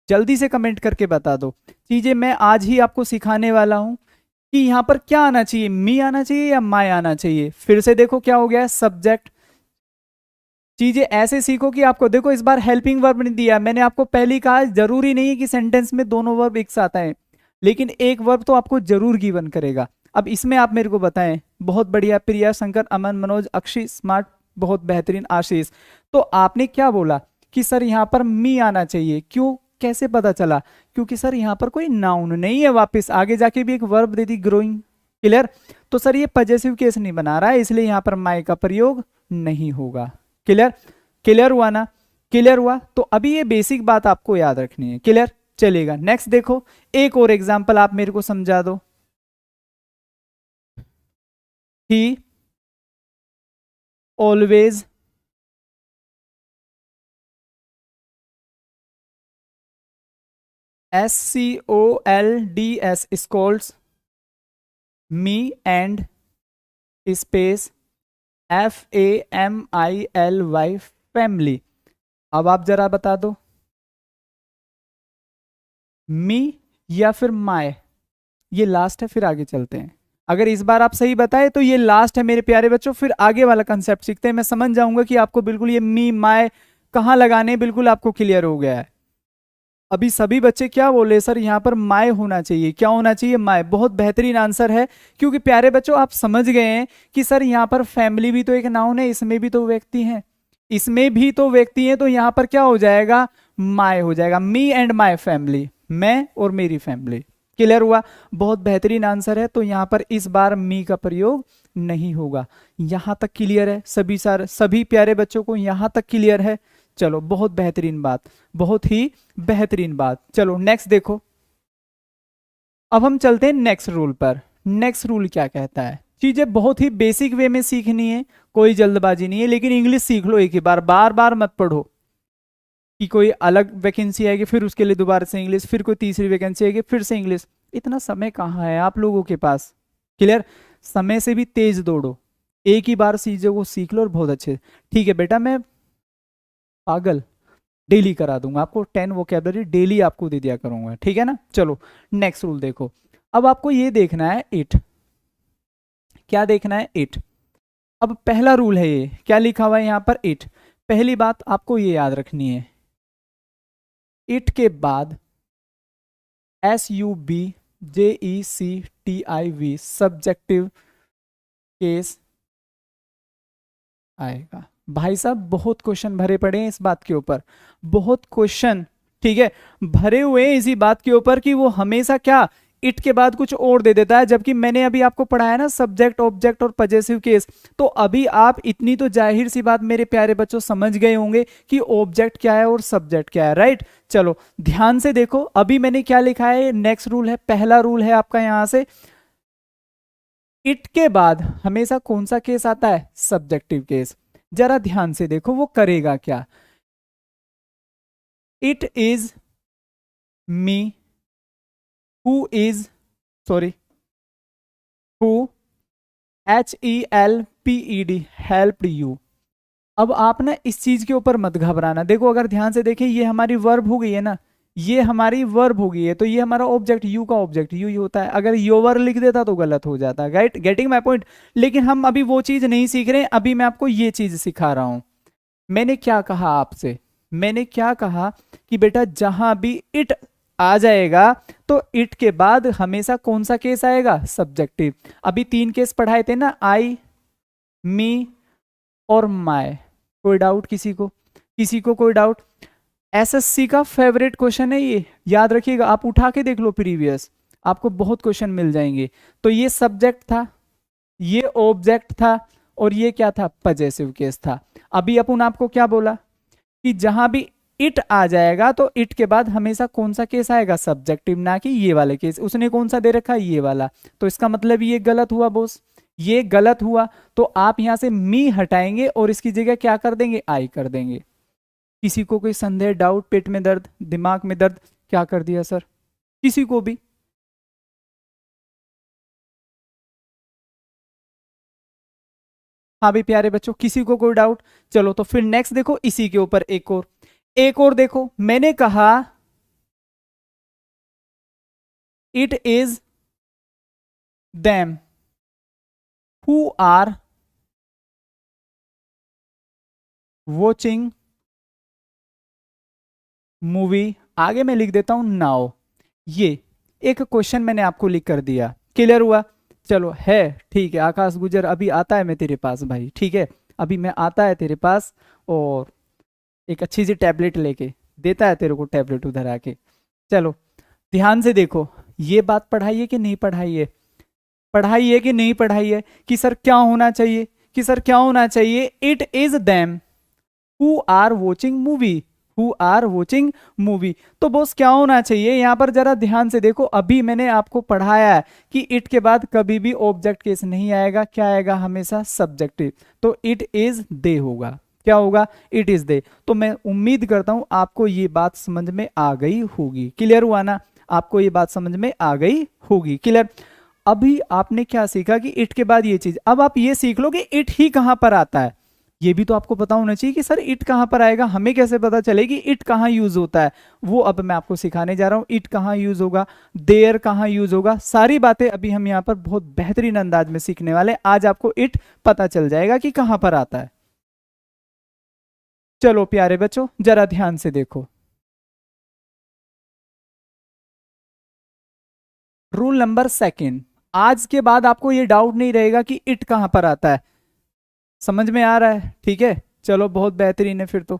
जल्दी से कमेंट करके बता दो। चीजें मैं आज ही आपको सिखाने वाला हूं कि यहां पर क्या आना चाहिए, मी आना चाहिए या माय आना चाहिए। फिर से देखो क्या हो गया है, सब्जेक्ट, चीजें ऐसे सीखो कि आपको, देखो इस बार हेल्पिंग वर्ब नहीं दिया, मैंने आपको पहले ही कहा जरूरी नहीं है कि सेंटेंस में दोनों वर्ब एक साथ आए, लेकिन एक वर्ब तो आपको जरूर गिवन करेगा। अब इसमें आप मेरे को बताएं। बहुत बढ़िया, प्रिया, शंकर, अमन, मनोज, अक्षय, स्मार्ट, बहुत बेहतरीन, आशीष। तो आपने क्या बोला कि सर यहाँ पर मी आना चाहिए, क्यों, कैसे पता चला? क्योंकि सर यहाँ पर कोई नाउन नहीं है, वापस आगे जाके भी एक वर्ब दे दी, ग्रोइंग। क्लियर? तो सर ये पजेसिव केस नहीं बना रहा है, इसलिए यहाँ पर माई का प्रयोग नहीं होगा। क्लियर? क्लियर हुआ ना? क्लियर हुआ? तो अभी ये बेसिक बात आपको याद रखनी है। क्लियर? चलेगा, नेक्स्ट देखो, एक और एग्जांपल आप मेरे को समझा दो। He always SCOLDS scolds me and space FAMILY family. अब आप जरा बता दो, मी या फिर माय? ये लास्ट है, फिर आगे चलते हैं। अगर इस बार आप सही बताए तो ये लास्ट है मेरे प्यारे बच्चों, फिर आगे वाला कंसेप्ट सीखते हैं। मैं समझ जाऊंगा कि आपको बिल्कुल ये मी माय कहाँ लगाने, बिल्कुल आपको क्लियर हो गया है। अभी सभी बच्चे क्या बोले, सर यहाँ पर माय होना चाहिए, क्या होना चाहिए? माय। बहुत बेहतरीन आंसर है, क्योंकि प्यारे बच्चों आप समझ गए हैं कि सर यहाँ पर फैमिली भी तो एक नाउन है, इसमें भी तो व्यक्ति हैं, इसमें भी तो व्यक्ति हैं, तो यहाँ पर क्या हो जाएगा? माय हो जाएगा। मी एंड माय फैमिली, मैं और मेरी फैमिली। क्लियर हुआ? बहुत बेहतरीन आंसर है, तो यहाँ पर इस बार मी का प्रयोग नहीं होगा। यहां तक क्लियर है सभी सर, सभी प्यारे बच्चों को यहां तक क्लियर है? चलो, बहुत बेहतरीन बात, बहुत ही बेहतरीन बात। चलो नेक्स्ट देखो, अब हम चलते हैं नेक्स्ट रूल पर। नेक्स्ट रूल क्या कहता है? चीजें बहुत ही बेसिक वे में सीखनी है, कोई जल्दबाजी नहीं है, लेकिन इंग्लिश सीख लो एक ही बार, बार बार मत पढ़ो कि कोई अलग वैकेंसी आएगी फिर उसके लिए दोबारा से इंग्लिश, फिर कोई तीसरी वैकेंसी आएगी फिर से इंग्लिश। इतना समय कहाँ है आप लोगों के पास? क्लियर? समय से भी तेज दौड़ो, एक ही बार चीजों को सीख लो और बहुत अच्छे। ठीक है बेटा, मैं पागल डेली करा दूंगा आपको, 10 वोकेबलरी डेली आपको दे दिया करूंगा, ठीक है ना? चलो नेक्स्ट रूल देखो, अब आपको ये देखना है इट। क्या देखना है? इट। अब पहला रूल है, ये क्या लिखा हुआ है यहाँ पर? इट। पहली बात आपको ये याद रखनी है, इट के बाद SUBJECTIV सब्जेक्टिव केस आएगा। भाई साहब बहुत क्वेश्चन भरे पड़े हैं इस बात के ऊपर, बहुत क्वेश्चन, ठीक है, भरे हुए हैं इसी बात के ऊपर कि वो हमेशा क्या इट के बाद कुछ और दे देता है, जबकि मैंने अभी आपको पढ़ाया ना सब्जेक्ट, ऑब्जेक्ट और पजेसिव केस। तो अभी आप इतनी तो जाहिर सी बात मेरे प्यारे बच्चों समझ गए होंगे कि ऑब्जेक्ट क्या है और सब्जेक्ट क्या है, राइट? चलो ध्यान से देखो, अभी मैंने क्या लिखा है, नेक्स्ट रूल है, पहला रूल है आपका यहां से, इट के बाद हमेशा कौन सा केस आता है? Subjective case. जरा ध्यान से देखो वो करेगा क्या। It is me who is, sorry, who, HELPED helped you. अब आप ना इस चीज के ऊपर मत घबराना, देखो अगर ध्यान से देखें ये हमारी वर्ब हो गई है ना, ये हमारी वर्ब हो गई है, तो ये हमारा ऑब्जेक्ट, यू का ऑब्जेक्ट यू ही होता है। अगर योवर लिख देता तो गलत हो जाता, राइट? Getting my point? लेकिन हम अभी वो चीज नहीं सीख रहे हैं, अभी मैं आपको ये चीज सिखा रहा हूं। मैंने क्या कहा आपसे? मैंने क्या कहा कि बेटा जहां भी इट आ जाएगा तो इट के बाद हमेशा कौन सा केस आएगा? सब्जेक्टिव। अभी 3 केस पढ़ाए थे ना, आई, मी और माय। कोई डाउट किसी को? किसी को कोई डाउट? एसएससी का फेवरेट क्वेश्चन है ये, याद रखिएगा, आप उठा के देख लो प्रीवियस, आपको बहुत क्वेश्चन मिल जाएंगे। तो ये सब्जेक्ट था, ये ऑब्जेक्ट था, और ये क्या था? पजेसिव केस था। अभी अपन आपको क्या बोला कि जहां भी इट आ जाएगा तो इट के बाद हमेशा कौन सा केस आएगा? सब्जेक्टिव, ना कि ये वाले केस। उसने कौन सा दे रखा है? ये वाला। तो इसका मतलब ये गलत हुआ बॉस, ये गलत हुआ। तो आप यहां से मी हटाएंगे और इसकी जगह क्या कर देंगे? आई कर देंगे। किसी को कोई संदेह, डाउट, पेट में दर्द, दिमाग में दर्द? क्या कर दिया सर? किसी को भी? हाँ भी प्यारे बच्चों, किसी को कोई डाउट? चलो तो फिर नेक्स्ट देखो, इसी के ऊपर एक और देखो, मैंने कहा it is them who are watching movie, आगे मैं लिख देता हूं नाउ। ये एक क्वेश्चन मैंने आपको लिख कर दिया, क्लियर हुआ? चलो है, ठीक है आकाश गुजर, अभी आता है मैं तेरे पास भाई, ठीक है अभी मैं आता है तेरे पास, और एक अच्छी सी टैबलेट लेके देता है तेरे को, टैबलेट उधर आके। चलो ध्यान से देखो, ये बात पढ़ाई है कि नहीं पढ़ाई है? पढ़ाई है कि नहीं पढ़ाई है? कि सर क्या होना चाहिए, कि सर क्या होना चाहिए? It is them who are watching movie, who are watching movie. तो बॉस क्या होना चाहिए यहाँ पर, जरा ध्यान से देखो, अभी मैंने आपको पढ़ाया है कि इट के बाद कभी भी ऑब्जेक्ट केस नहीं आएगा, क्या आएगा? हमेशा सब्जेक्टिव। तो इट इज दे होगा, क्या होगा? It is they. तो मैं उम्मीद करता हूं आपको ये बात समझ में आ गई होगी, क्लियर हुआ ना? आपको ये बात समझ में आ गई होगी, क्लियर? अभी आपने क्या सीखा कि इट के बाद ये चीज, अब आप ये सीख लो कि इट ही कहां पर आता है। ये भी तो आपको पता होना चाहिए कि सर इट कहां पर आएगा, हमें कैसे पता चलेगी इट कहां यूज होता है? वो अब मैं आपको सिखाने जा रहा हूं, इट कहां यूज होगा, देयर कहां यूज होगा, सारी बातें अभी हम यहां पर बहुत बेहतरीन अंदाज में सीखने वाले। आज आपको इट पता चल जाएगा कि कहां पर आता है। चलो प्यारे बच्चों जरा ध्यान से देखो, रूल नंबर सेकंड, आज के बाद आपको ये डाउट नहीं रहेगा कि इट कहां पर आता है। समझ में आ रहा है? ठीक है, चलो बहुत बेहतरीन है। फिर तो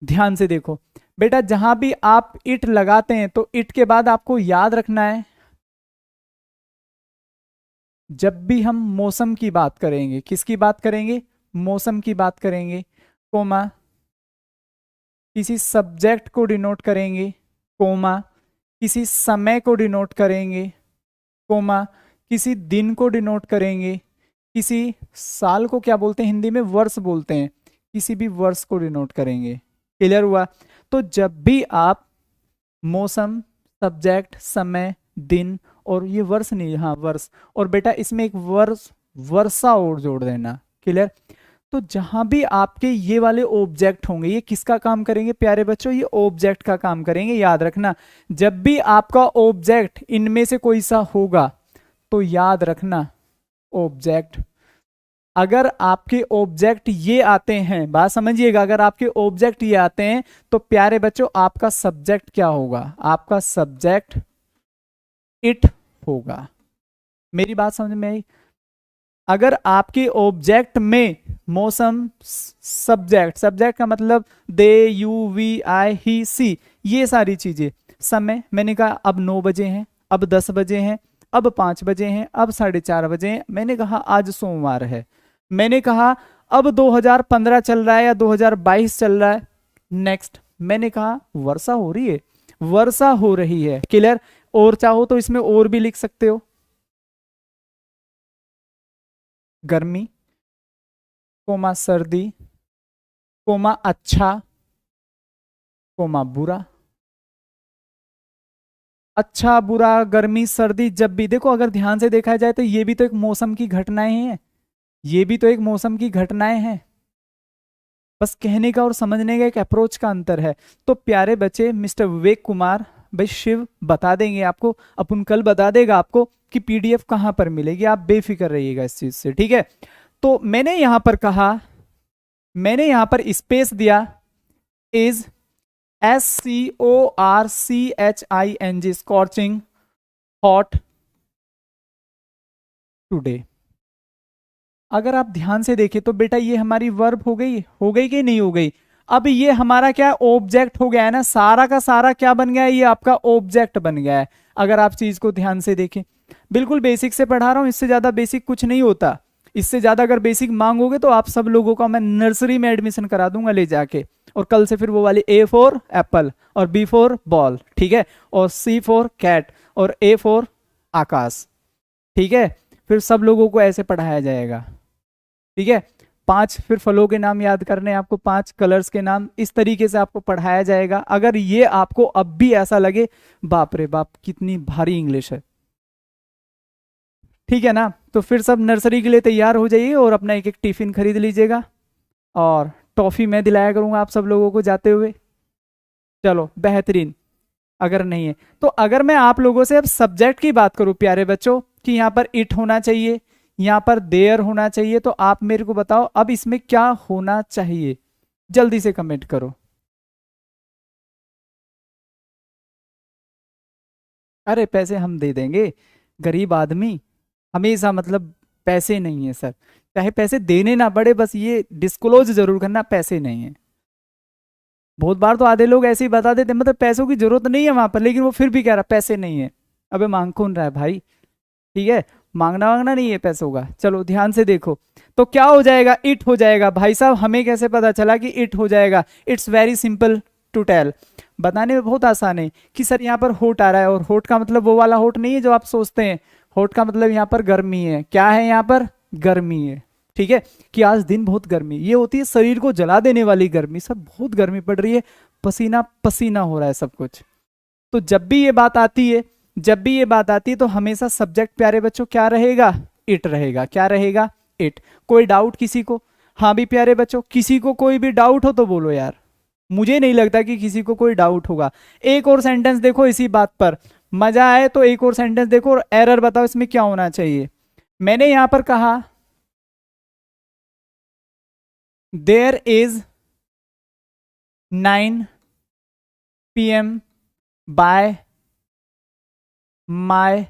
ध्यान से देखो बेटा, जहां भी आप इट लगाते हैं तो इट के बाद आपको याद रखना है, जब भी हम मौसम की बात करेंगे, किसकी बात करेंगे? मौसम की बात करेंगे, कोमा किसी सब्जेक्ट को डिनोट करेंगे, कोमा किसी समय को डिनोट करेंगे, कोमा किसी दिन को डिनोट करेंगे, किसी साल को क्या बोलते हैं हिंदी में? वर्ष बोलते हैं, किसी भी वर्ष को डिनोट करेंगे, क्लियर हुआ? तो जब भी आप मौसम, सब्जेक्ट, समय, दिन, और ये वर्ष नहीं, हाँ वर्ष, और बेटा इसमें एक वर्ष, वर्षा और जोड़ देना, क्लियर? तो जहां भी आपके ये वाले ऑब्जेक्ट होंगे, ये किसका काम करेंगे प्यारे बच्चों? ये ऑब्जेक्ट का काम करेंगे, याद रखना। जब भी आपका ऑब्जेक्ट इनमें से कोई सा होगा तो याद रखना ऑब्जेक्ट। अगर आपके ऑब्जेक्ट ये आते हैं, बात समझिएगा, अगर आपके ऑब्जेक्ट ये आते हैं तो प्यारे बच्चों आपका सब्जेक्ट क्या होगा? आपका सब्जेक्ट इट होगा। मेरी बात समझ में आई? अगर आपके ऑब्जेक्ट में मौसम, सब्जेक्ट, सब्जेक्ट का मतलब दे, यू, वी, आई, ही, सी, ये सारी चीजें, समय मैंने कहा अब 9 बजे हैं, अब 10 बजे हैं, अब 5 बजे हैं, अब 4:30 बजे हैं, मैंने कहा आज सोमवार है, मैंने कहा अब 2015 चल रहा है या 2022 चल रहा है, नेक्स्ट मैंने कहा वर्षा हो रही है, वर्षा हो रही है, क्लियर? और चाहो तो इसमें और भी लिख सकते हो, गर्मी, कोमा सर्दी, कोमा अच्छा, कोमा बुरा। अच्छा बुरा गर्मी सर्दी, जब भी देखो, अगर ध्यान से देखा जाए तो ये भी तो एक मौसम की घटनाएं हैं, ये भी तो एक मौसम की घटनाएं हैं। बस कहने का और समझने का एक अप्रोच का अंतर है। तो प्यारे बच्चे, मिस्टर विवेक कुमार भाई शिव बता देंगे आपको, अपन कल बता देगा आपको कि पीडीएफ कहां पर मिलेगी, आप बेफिक्र रहिएगा इस चीज से, ठीक है? तो मैंने यहां पर कहा, मैंने यहां पर स्पेस दिया, is SCORCHING, scorching hot today. अगर आप ध्यान से देखें तो बेटा ये हमारी वर्ब हो गई कि नहीं हो गई? अब ये हमारा क्या ऑब्जेक्ट हो गया है ना, सारा का सारा क्या बन गया है? ये आपका ऑब्जेक्ट बन गया है। अगर आप चीज को ध्यान से देखें, बिल्कुल बेसिक से पढ़ा रहा हूं, इससे ज्यादा बेसिक कुछ नहीं होता। इससे ज्यादा अगर बेसिक मांगोगे तो आप सब लोगों का मैं नर्सरी में एडमिशन करा दूंगा ले जाके, और कल से फिर वो वाली A फॉर एप्पल, और B फॉर बॉल, ठीक है, और C फॉर कैट, और A फॉर आकाश, ठीक है? फिर सब लोगों को ऐसे पढ़ाया जाएगा, ठीक है? 5 फिर फलों के नाम याद करने हैं आपको, 5 कलर्स के नाम, इस तरीके से आपको पढ़ाया जाएगा। अगर ये आपको अब भी ऐसा लगे बाप रे बाप कितनी भारी इंग्लिश है, ठीक है ना, तो फिर सब नर्सरी के लिए तैयार हो जाइए और अपना एक एक टिफिन खरीद लीजिएगा, और टॉफी मैं दिलाया करूंगा आप सब लोगों को जाते हुए। चलो बेहतरीन। अगर नहीं है तो, अगर मैं आप लोगों से अब सब्जेक्ट की बात करूं प्यारे बच्चों, कि यहां पर इट होना चाहिए, यहां पर देयर होना चाहिए, तो आप मेरे को बताओ अब इसमें क्या होना चाहिए? जल्दी से कमेंट करो। अरे पैसे हम दे देंगे, गरीब आदमी हमेशा मतलब पैसे नहीं है सर, चाहे पैसे देने ना पड़े, बस ये डिस्क्लोज जरूर करना पैसे नहीं है। बहुत बार तो आधे लोग ऐसे ही बता देते मतलब पैसों की जरूरत नहीं है वहां पर, लेकिन वो फिर भी कह रहा पैसे नहीं है। अबे मांग कौन रहा है भाई? ठीक है, मांगना वांगना नहीं है पैसों का। चलो ध्यान से देखो, तो क्या हो जाएगा, इट हो जाएगा। भाई साहब हमें कैसे पता चला कि इट हो जाएगा? It's very simple to tell, बताने में बहुत आसान है कि सर यहाँ पर होट आ रहा है, और होट का मतलब वो वाला होट नहीं है जो आप सोचते हैं। होट का मतलब यहाँ पर गर्मी है, क्या है यहाँ पर? गर्मी है। ठीक है, कि आज दिन बहुत गर्मी, ये होती है शरीर को जला देने वाली गर्मी। सर बहुत गर्मी पड़ रही है, पसीना पसीना हो रहा है सब कुछ। तो जब भी ये बात आती है, जब भी ये बात आती है तो हमेशा सब्जेक्ट प्यारे बच्चों क्या रहेगा? इट रहेगा। क्या रहेगा? इट। कोई डाउट किसी को? हाँ भी प्यारे बच्चों, किसी को कोई भी डाउट हो तो बोलो यार, मुझे नहीं लगता कि किसी को कोई डाउट होगा। एक और सेंटेंस देखो इसी बात पर, मजा आए तो एक और सेंटेंस देखो और एरर बताओ इसमें क्या होना चाहिए। मैंने यहां पर कहा there is 9 PM by my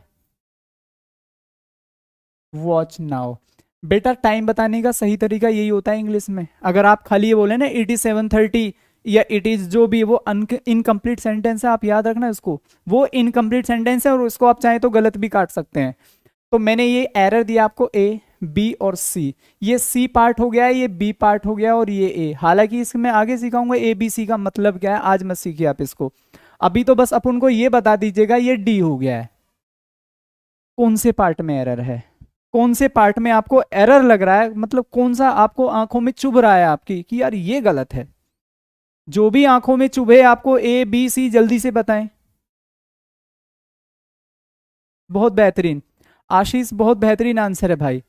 watch now. बेटा टाइम बताने का सही तरीका यही होता है इंग्लिश में। अगर आप खाली ये बोले ना इट इज 7:30 या इट इज जो भी, वो इनकम्प्लीट सेंटेंस है, आप याद रखना इसको, वो इनकम्प्लीट सेंटेंस है और उसको आप चाहें तो गलत भी काट सकते हैं। तो मैंने ये एरर दिया आपको ए, बी और सी। ये सी पार्ट हो गया है, ये बी पार्ट हो गया और ये ए। हालांकि इसमें आगे सिखाऊंगा ए बी सी का मतलब क्या है, आज मत सीखिए आप इसको। अभी तो बस अपन को ये बता दीजिएगा ये डी हो गया है। कौन से पार्ट में एरर है, कौन से पार्ट में आपको एरर लग रहा है, मतलब कौन सा आपको आंखों में चुभ रहा है आपकी कि यार ये गलत है। जो भी आंखों में चुभे आपको ए बी सी जल्दी से बताएं। बहुत बेहतरीन आशीष, बहुत बेहतरीन आंसर है भाई।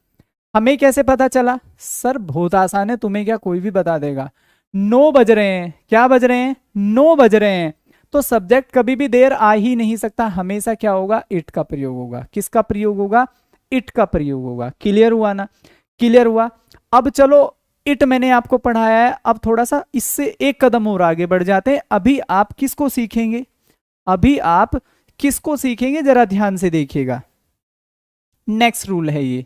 हमें कैसे पता चला? सर बहुत आसान है, तुम्हें क्या कोई भी बता देगा। 9 बज रहे हैं, क्या बज रहे हैं? 9 बज रहे हैं। तो सब्जेक्ट कभी भी देर आ ही नहीं सकता, हमेशा क्या होगा? इट का प्रयोग होगा। किसका प्रयोग होगा? इट का प्रयोग होगा। क्लियर हुआ ना? क्लियर हुआ। अब चलो, इट मैंने आपको पढ़ाया है, अब थोड़ा सा इससे एक कदम और आगे बढ़ जाते हैं। अभी आप किसको सीखेंगे? अभी आप किसको सीखेंगे जरा ध्यान से देखिएगा। नेक्स्ट रूल है ये।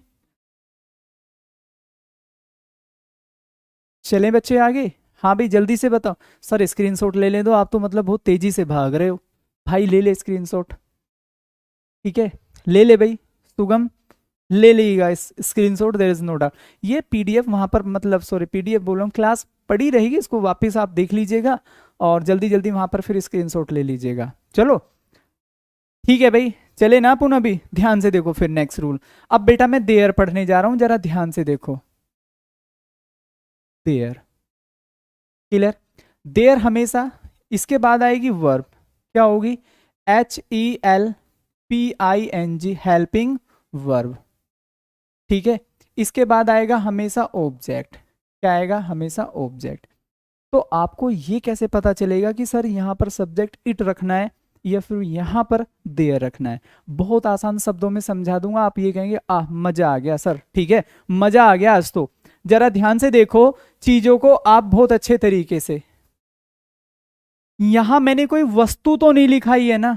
चले बच्चे आगे। हाँ भाई जल्दी से बताओ। सर स्क्रीनशॉट ले ले दो, आप तो मतलब बहुत तेजी से भाग रहे हो। भाई ले ले स्क्रीनशॉट, ठीक है, ले ले भाई सुगम, ले लीजिएगा इस screenshot, there is no doubt. ये पीडीएफ वहां पर, मतलब सॉरी पीडीएफ बोल रहा हूँ, क्लास पड़ी रहेगी, इसको वापस आप देख लीजिएगा और जल्दी जल्दी वहां पर फिर स्क्रीनशॉट ले लीजिएगा। चलो ठीक है भाई, चले ना पुनः। अभी ध्यान से देखो फिर नेक्स्ट रूल। अब बेटा मैं देयर पढ़ने जा रहा हूं, जरा ध्यान से देखो। There, clear? देयर हमेशा इसके बाद आएगी वर्ब, क्या होगी? HELPING, helping verb. ठीक है, इसके बाद आएगा हमेशा ऑब्जेक्ट। क्या आएगा? हमेशा ऑब्जेक्ट। तो आपको ये कैसे पता चलेगा कि सर यहाँ पर सब्जेक्ट इट रखना है या फिर यहाँ पर देयर रखना है? बहुत आसान शब्दों में समझा दूंगा, आप ये कहेंगे आह मजा आ गया सर। ठीक है, मजा आ गया आज तो। जरा ध्यान से देखो चीजों को आप बहुत अच्छे तरीके से। यहां मैंने कोई वस्तु तो नहीं लिखाई है ना?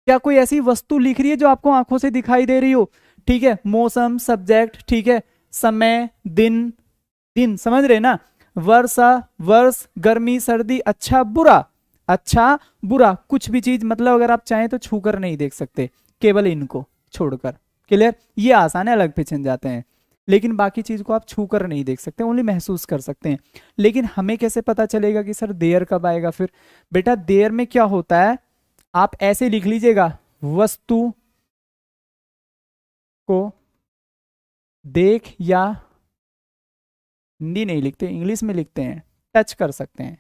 क्या कोई ऐसी वस्तु लिख रही है जो आपको आंखों से दिखाई दे रही हो? ठीक है, मौसम सब्जेक्ट, ठीक है, समय दिन, दिन समझ रहे ना, वर्षा वर्ष, गर्मी सर्दी, अच्छा बुरा, अच्छा बुरा, कुछ भी चीज मतलब अगर आप चाहें तो छूकर नहीं देख सकते, केवल इनको छोड़कर। क्लियर? ये आसान है, अलग पहचान जाते हैं, लेकिन बाकी चीज को आप छूकर नहीं देख सकते, ओनली महसूस कर सकते हैं। लेकिन हमें कैसे पता चलेगा कि सर देयर कब आएगा? फिर बेटा देयर में क्या होता है, आप ऐसे लिख लीजिएगा, वस्तु को देख, या हिंदी नहीं लिखते इंग्लिश में लिखते हैं, टच कर सकते हैं,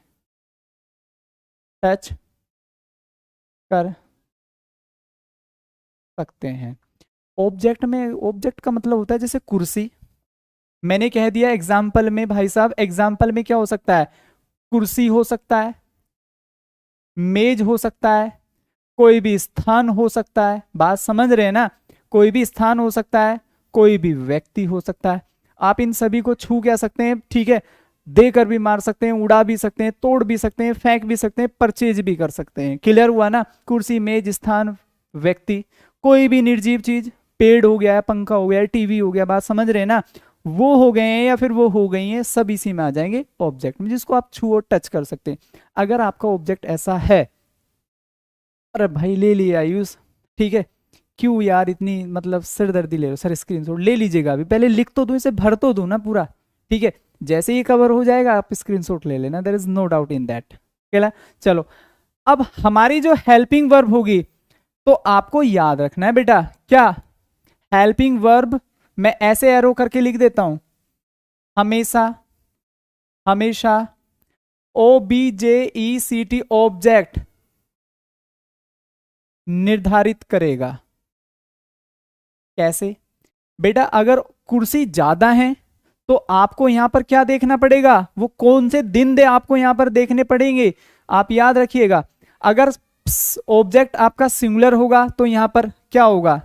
टच कर सकते हैं। ऑब्जेक्ट में, ऑब्जेक्ट का मतलब होता है जैसे कुर्सी, मैंने कह दिया एग्जाम्पल में भाई साहब, एग्जाम्पल में क्या हो सकता है? कुर्सी हो सकता है, मेज हो सकता है, कोई भी स्थान हो सकता है, बात समझ रहे हैं ना? कोई भी स्थान हो सकता है, कोई भी व्यक्ति हो सकता है। आप इन सभी को छू क्या सकते हैं? ठीक है, देकर भी मार सकते हैं, उड़ा भी सकते हैं, तोड़ भी सकते हैं, फेंक भी सकते हैं, परचेज भी कर सकते हैं। क्लियर हुआ ना? कुर्सी, मेज, स्थान, व्यक्ति, कोई भी निर्जीव चीज, पेड़ हो गया है, पंखा हो गया है, टीवी हो गया, बात समझ रहे हैं ना? वो हो गए हैं या फिर वो हो गई हैं, सब इसी में आ जाएंगे ऑब्जेक्ट में, जिसको आप छू और टच कर सकते हैं। अगर आपका ऑब्जेक्ट ऐसा है, अरे भाई ले लिया आयुष, ठीक है, क्यों यार इतनी मतलब सिरदर्दी ले रहे हो? सर स्क्रीनशॉट ले लीजिएगा, अभी पहले लिख तो दूं, इसे भर तो दूं ना पूरा, ठीक है। जैसे ही कवर हो जाएगा आप स्क्रीनशॉट ले लेना, there is no doubt in that. चलो, अब हमारी जो हेल्पिंग वर्ब होगी, तो आपको याद रखना है बेटा, क्या हेल्पिंग वर्ब मैं ऐसे एरो करके लिख देता हूं, हमेशा, हमेशा, OBJECT, ऑब्जेक्ट निर्धारित करेगा। कैसे बेटा? अगर कुर्सी ज्यादा है तो आपको यहां पर क्या देखना पड़ेगा, वो कौन से दिन दे आपको यहां पर देखने पड़ेंगे, आप याद रखिएगा। अगर ऑब्जेक्ट आपका सिंगुलर होगा तो यहां पर क्या होगा,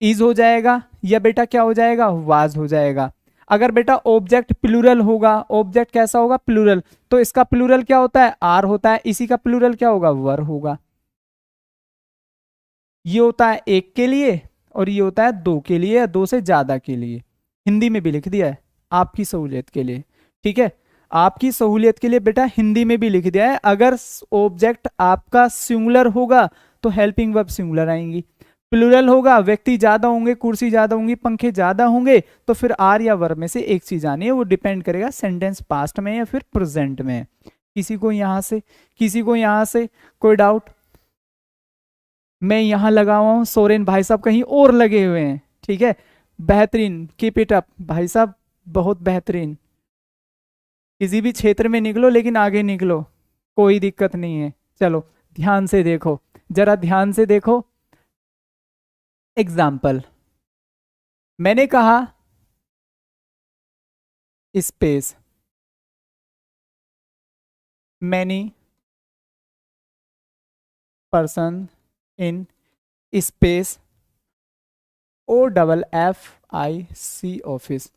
इज हो जाएगा, या बेटा क्या हो जाएगा, वाज हो जाएगा। अगर बेटा ऑब्जेक्ट प्लूरल होगा, ऑब्जेक्ट कैसा होगा, प्लूरल, तो इसका प्लूरल क्या होता है, आर होता है, इसी का प्लूरल क्या होगा, वर होगा। ये होता है एक के लिए और ये होता है दो के लिए या दो से ज्यादा के लिए। हिंदी में भी लिख दिया है आपकी सहूलियत के लिए, ठीक है, आपकी सहूलियत के लिए बेटा हिंदी में भी लिख दिया है। अगर ऑब्जेक्ट आपका सिंगुलर होगा तो हेल्पिंग वर्ब सिंगुलर आएंगी, प्लूरल होगा, व्यक्ति ज्यादा होंगे, कुर्सी ज्यादा होंगी, पंखे ज्यादा होंगे, तो फिर आर या वर्ब में से एक चीज आनी है। वो डिपेंड करेगा सेंटेंस पास्ट में या फिर प्रेजेंट में। किसी को यहां से, किसी को यहां से कोई डाउट? मैं यहां लगा हुआ हूं, सोरेन भाई साहब कहीं और लगे हुए हैं, ठीक है, बेहतरीन, कीप इट अप भाई साहब, बहुत बेहतरीन। किसी भी क्षेत्र में निकलो लेकिन आगे निकलो, कोई दिक्कत नहीं है। चलो ध्यान से देखो, जरा ध्यान से देखो। एग्जाम्पल, मैंने कहा space, many person in space, OFFIC office.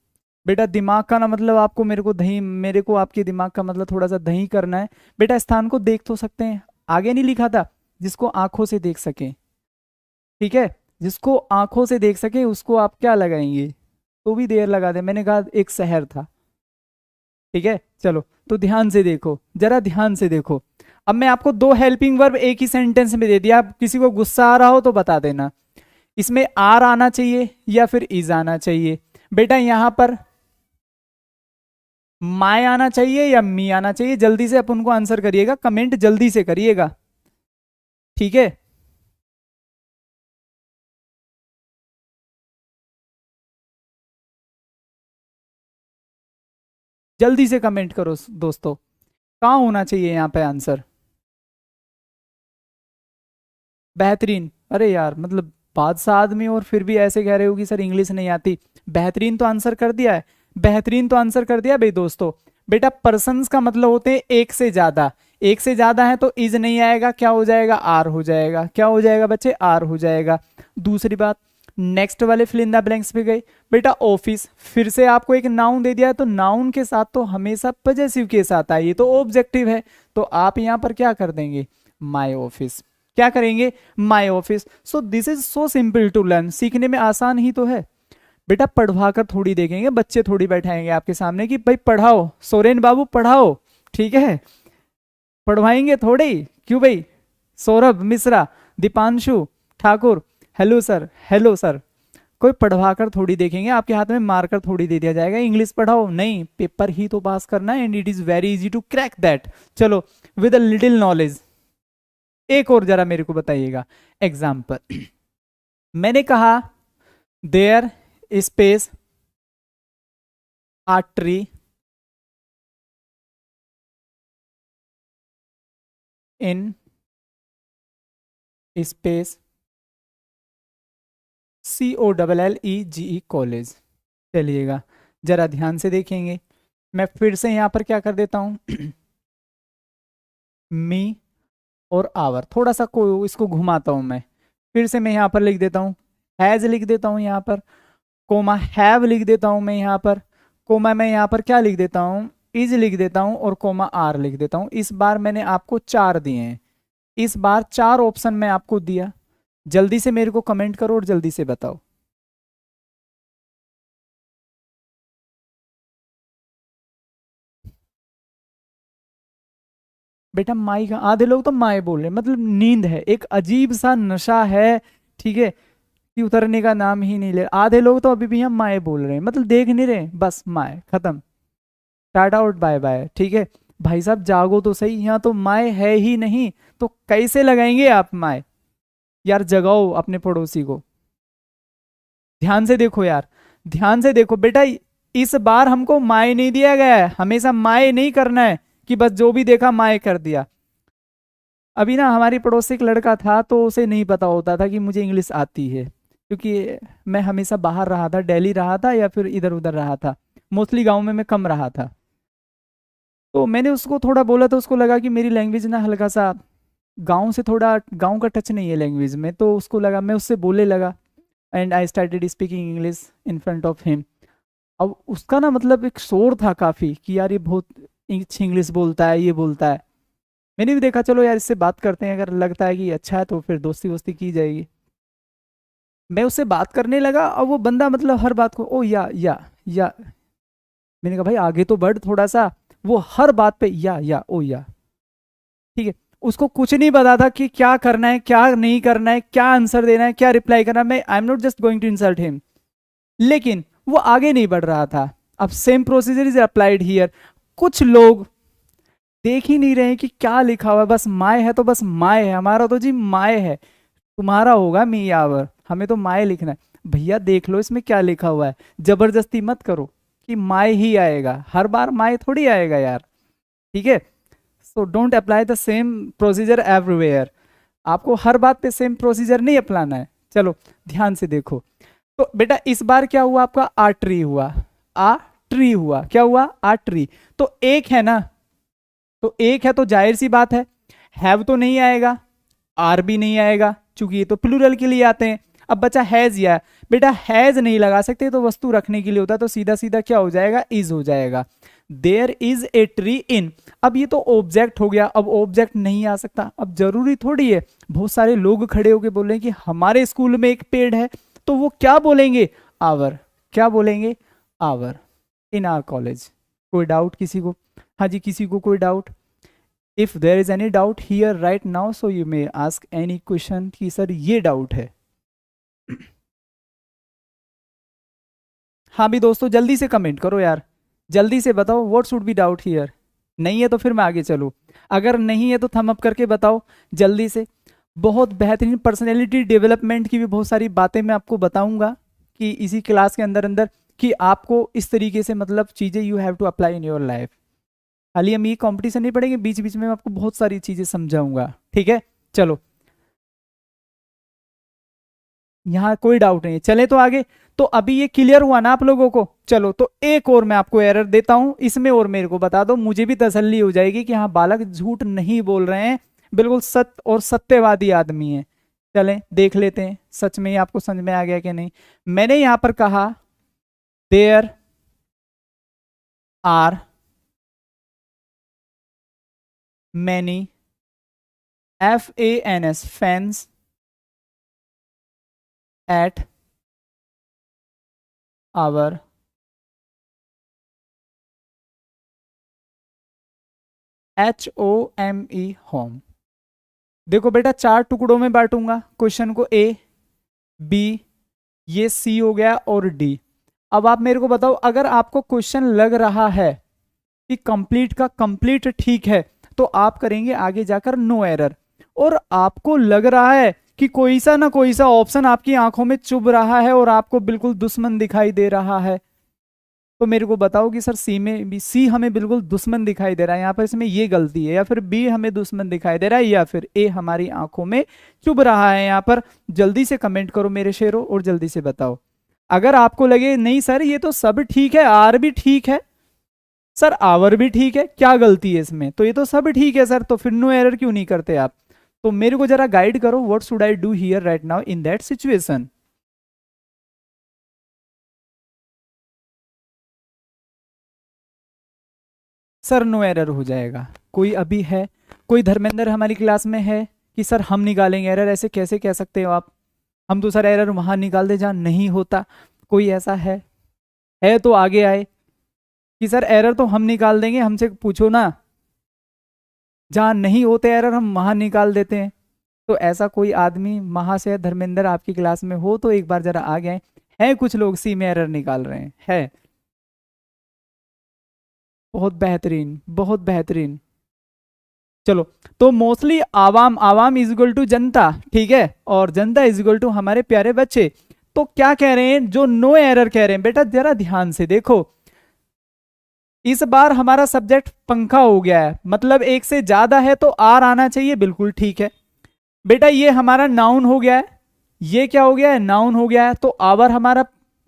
बेटा दिमाग का ना मतलब आपको मेरे को दही, मेरे को आपके दिमाग का मतलब थोड़ा सा दही करना है। बेटा स्थान को देख तो सकते हैं, आगे नहीं लिखा था, जिसको आंखों से देख सके, ठीक है, जिसको आंखों से देख सके उसको आप क्या लगाएंगे, तो भी देर लगा दे, मैंने कहा एक शहर था, ठीक है। चलो तो ध्यान से देखो, जरा ध्यान से देखो। अब मैं आपको दो हेल्पिंग वर्ब एक ही सेंटेंस में दे दिया, आप किसी को गुस्सा आ रहा हो तो बता देना, इसमें आर आना चाहिए या फिर इज आना चाहिए। बेटा यहां पर माय आना चाहिए या मी आना चाहिए, जल्दी से अपन को आंसर करिएगा, कमेंट जल्दी से करिएगा, ठीक है। जल्दी से कमेंट करो दोस्तों, कहाँ होना चाहिए यहाँ पे आंसर? बेहतरीन, अरे यार मतलब बादशाह आदमी और फिर भी ऐसे कह रहे हो कि सर इंग्लिश नहीं आती। बेहतरीन तो आंसर कर दिया है, बेहतरीन तो आंसर कर दिया भाई दोस्तों। बेटा पर्सन्स का मतलब होते हैं एक से ज्यादा, एक से ज्यादा है तो इज नहीं आएगा, क्या हो जाएगा, आर हो जाएगा, क्या हो जाएगा बच्चे, आर हो जाएगा। दूसरी बात, नेक्स्ट वाले फिल इन द ब्लैंक्स पे गए। बेटा ऑफिस, फिर से आपको एक नाउन दे दिया है तो नाउन के साथ तो हमेशा पजेसिव के साथ आइए, तो ऑब्जेक्टिव है, तो आप यहां पर क्या कर देंगे, माय ऑफिस, क्या करेंगे, my office. So this is so simple to learn, सीखने में आसान ही तो है। बेटा पढ़वा कर थोड़ी देखेंगे, बच्चे थोड़ी बैठाएंगे आपके सामने कि भाई पढ़ाओ सोरेन बाबू पढ़ाओ, ठीक है, पढ़वाएंगे थोड़े ही, क्यों भाई? Saurabh Mishra, Deepanshu Thakur, hello sir, hello sir, कोई पढ़वा कर थोड़ी देखेंगे, आपके हाथ में मार्कर थोड़ी दे दिया जाएगा, इंग्लिश पढ़ाओ नहीं, पेपर ही तो पास करना है, and it is very easy to crack that. चलो विद अ लिटिल नॉलेज, एक और जरा मेरे को बताइएगा एग्जाम्पल। मैंने कहा there space a tree in space COLLEGE college. चलिएगा जरा ध्यान से देखेंगे, मैं फिर से यहां पर क्या कर देता हूं मी और आवर, थोड़ा सा को इसको घुमाता हूं मैं, फिर से मैं यहां पर लिख देता हूं हैज, लिख देता हूं यहां पर, कोमा हैव लिख देता हूं मैं यहां पर, कोमा मैं यहाँ पर क्या लिख देता हूँ, इज लिख देता हूँ और कोमा आर लिख देता हूँ। इस बार मैंने आपको 4 दिए हैं, इस बार 4 ऑप्शन मैं आपको दिया। जल्दी से मेरे को कमेंट करो और जल्दी से बताओ। बेटा माई का, आधे लोग तो माए बोल रहे हैं, मतलब नींद है, एक अजीब सा नशा है, ठीक है, कि उतरने का नाम ही नहीं ले। आधे लोग तो अभी भी हम माए बोल रहे हैं, मतलब देख नहीं रहे, बस माए खत्म, टाटा आउट बाय बाय, ठीक है। भाई साहब जागो तो सही, यहाँ तो माए है ही नहीं, तो कैसे लगाएंगे आप माए? यार जगाओ अपने पड़ोसी को, ध्यान से देखो यार, ध्यान से देखो बेटा। इस बार हमको माए नहीं दिया गया है, हमेशा माए नहीं करना है कि बस जो भी देखा माए कर दिया। अभी ना हमारी पड़ोस से एक लड़का था, तो उसे नहीं पता होता था कि मुझे इंग्लिश आती है, क्योंकि मैं हमेशा बाहर रहा था, दिल्ली रहा था या फिर इधर उधर रहा था, मोस्टली गांव में मैं कम रहा था। तो मैंने उसको थोड़ा बोला तो उसको लगा कि मेरी लैंग्वेज ना हल्का सा गांव से, थोड़ा गांव का टच नहीं है लैंग्वेज में, तो उसको लगा, मैं उससे बोलने लगा, and I started speaking English in front of him. अब उसका ना मतलब एक शोर था काफ़ी कि यार ये बहुत अच्छी इंग्लिश बोलता है, ये बोलता है। मैंने भी देखा चलो यार इससे बात करते हैं, अगर लगता है कि अच्छा है तो फिर दोस्ती वोस्ती की जाएगी। मैं उससे बात करने लगा और वो बंदा मतलब हर बात को ओ या। मैंने कहा भाई आगे तो बढ़ थोड़ा सा, वो हर बात पे या ओ या, ठीक है। उसको कुछ नहीं पता था कि क्या करना है, क्या नहीं करना है, क्या आंसर देना है, क्या रिप्लाई करना है। मैं I am not just going to insult him, लेकिन वो आगे नहीं बढ़ रहा था। अब same procedure is applied here. कुछ लोग देख ही नहीं रहे हैं कि क्या लिखा हुआ है, बस माए है तो बस माए है, हमारा तो जी माए है, तुम्हारा होगा मी यावर, हमें तो माए लिखना है। भैया देख लो इसमें क्या लिखा हुआ है, जबरदस्ती मत करो कि माए ही आएगा, हर बार माए थोड़ी आएगा यार, ठीक है। So don't apply the same procedure everywhere, आपको हर बात पे सेम प्रोसीजर नहीं अपनाना है। चलो ध्यान से देखो, तो बेटा इस बार क्या हुआ आपका, आ ट्री हुआ, आ ट्री हुआ, क्या हुआ, आ ट्री। तो एक है ना, तो एक है तो जाहिर सी बात है हैव तो नहीं आएगा, आर भी नहीं आएगा, चूंकि ये तो प्लूरल के लिए आते हैं। अब बचा हैज या, बेटा हैज नहीं लगा सकते, तो वस्तु रखने के लिए होता है, तो सीधा सीधा क्या हो जाएगा, इज हो जाएगा। There is a tree in, अब ये तो ऑब्जेक्ट हो गया, अब ऑब्जेक्ट नहीं आ सकता। अब जरूरी थोड़ी है, बहुत सारे लोग खड़े होके बोल रहे हैं कि हमारे स्कूल में एक पेड़ है, तो वो क्या बोलेंगे, आवर, क्या बोलेंगे, आवर, इन आवर कॉलेज। कोई डाउट किसी को? हाँ जी, किसी को कोई doubt? If there is any doubt here right now, so you may ask any question कि सर ये डाउट है। हाँ भी दोस्तों जल्दी से कमेंट करो यार, जल्दी से बताओ what should be doubt here. नहीं है तो फिर मैं आगे चलूँ, अगर नहीं है तो थम अप करके बताओ जल्दी से। बहुत बेहतरीन पर्सनैलिटी डेवलपमेंट की भी बहुत सारी बातें मैं आपको बताऊंगा कि इसी क्लास के अंदर अंदर, कि आपको इस तरीके से मतलब चीज़ें you have to apply in your life. खाली हम ये कंपटीशन नहीं पढ़ेंगे, बीच बीच में मैं आपको बहुत सारी चीज़ें समझाऊंगा, ठीक है। चलो यहाँ कोई डाउट नहीं है, चले तो आगे। तो अभी ये क्लियर हुआ ना आप लोगों को? चलो तो एक और मैं आपको एरर देता हूं इसमें, और मेरे को बता दो, मुझे भी तसल्ली हो जाएगी कि हाँ बालक झूठ नहीं बोल रहे हैं, बिल्कुल सत्य और सत्यवादी आदमी है। चलें देख लेते हैं सच में ही आपको समझ में आ गया कि नहीं। मैंने यहां पर कहा there are many, FANS fans, at our HOME home. देखो बेटा 4 टुकड़ों में बांटूंगा क्वेश्चन को, A B, ये C हो गया और D। अब आप मेरे को बताओ, अगर आपको क्वेश्चन लग रहा है कि कंप्लीट का कंप्लीट ठीक है, तो आप करेंगे आगे जाकर नो एरर। और आपको लग रहा है कि कोई सा ना कोई सा ऑप्शन आपकी आंखों में चुभ रहा है और आपको बिल्कुल दुश्मन दिखाई दे रहा है, तो मेरे को बताओ कि सर सी में भी, सी हमें बिल्कुल दुश्मन दिखाई दे रहा है यहाँ पर, इसमें ये गलती है, या फिर बी हमें दुश्मन दिखाई दे रहा है, या फिर ए हमारी आंखों में चुभ रहा है यहाँ पर। जल्दी से कमेंट करो मेरे शेरों और जल्दी से बताओ। अगर आपको लगे नहीं सर ये तो सब ठीक है, आर भी ठीक है, सर आवर भी ठीक है, क्या गलती है इसमें, तो ये तो सब ठीक है सर, तो फिर नो एरर क्यों नहीं करते आप? तो मेरे को जरा गाइड करो, what should I do here right now in that situation. Sir no error हो जाएगा। कोई अभी है, कोई धर्मेंद्र हमारी क्लास में है कि सर हम निकालेंगे एरर? ऐसे कैसे कह सकते हो आप? हम तो सर एरर वहां निकाल दे जहां नहीं होता। कोई ऐसा है तो आगे आए कि सर एरर तो हम निकाल देंगे, हमसे पूछो ना, जहां नहीं होते एरर हम वहां निकाल देते हैं। तो ऐसा कोई आदमी महाशय धर्मेंद्र आपकी क्लास में हो तो एक बार जरा आ गए। है कुछ लोग सी में एरर निकाल रहे हैं? है? बहुत बेहतरीन, बहुत बेहतरीन। चलो, तो mostly Awam, Awam is equal to जनता, ठीक है, और जनता इज इक्वल टू हमारे प्यारे बच्चे। तो क्या कह रहे हैं जो नो एरर कह रहे हैं, बेटा जरा ध्यान से देखो। इस बार हमारा सब्जेक्ट पंखा हो गया है, मतलब एक से ज्यादा है तो आर आना चाहिए, बिल्कुल ठीक है। बेटा ये हमारा नाउन हो गया है, ये क्या हो गया है? नाउन हो गया है, तो आवर हमारा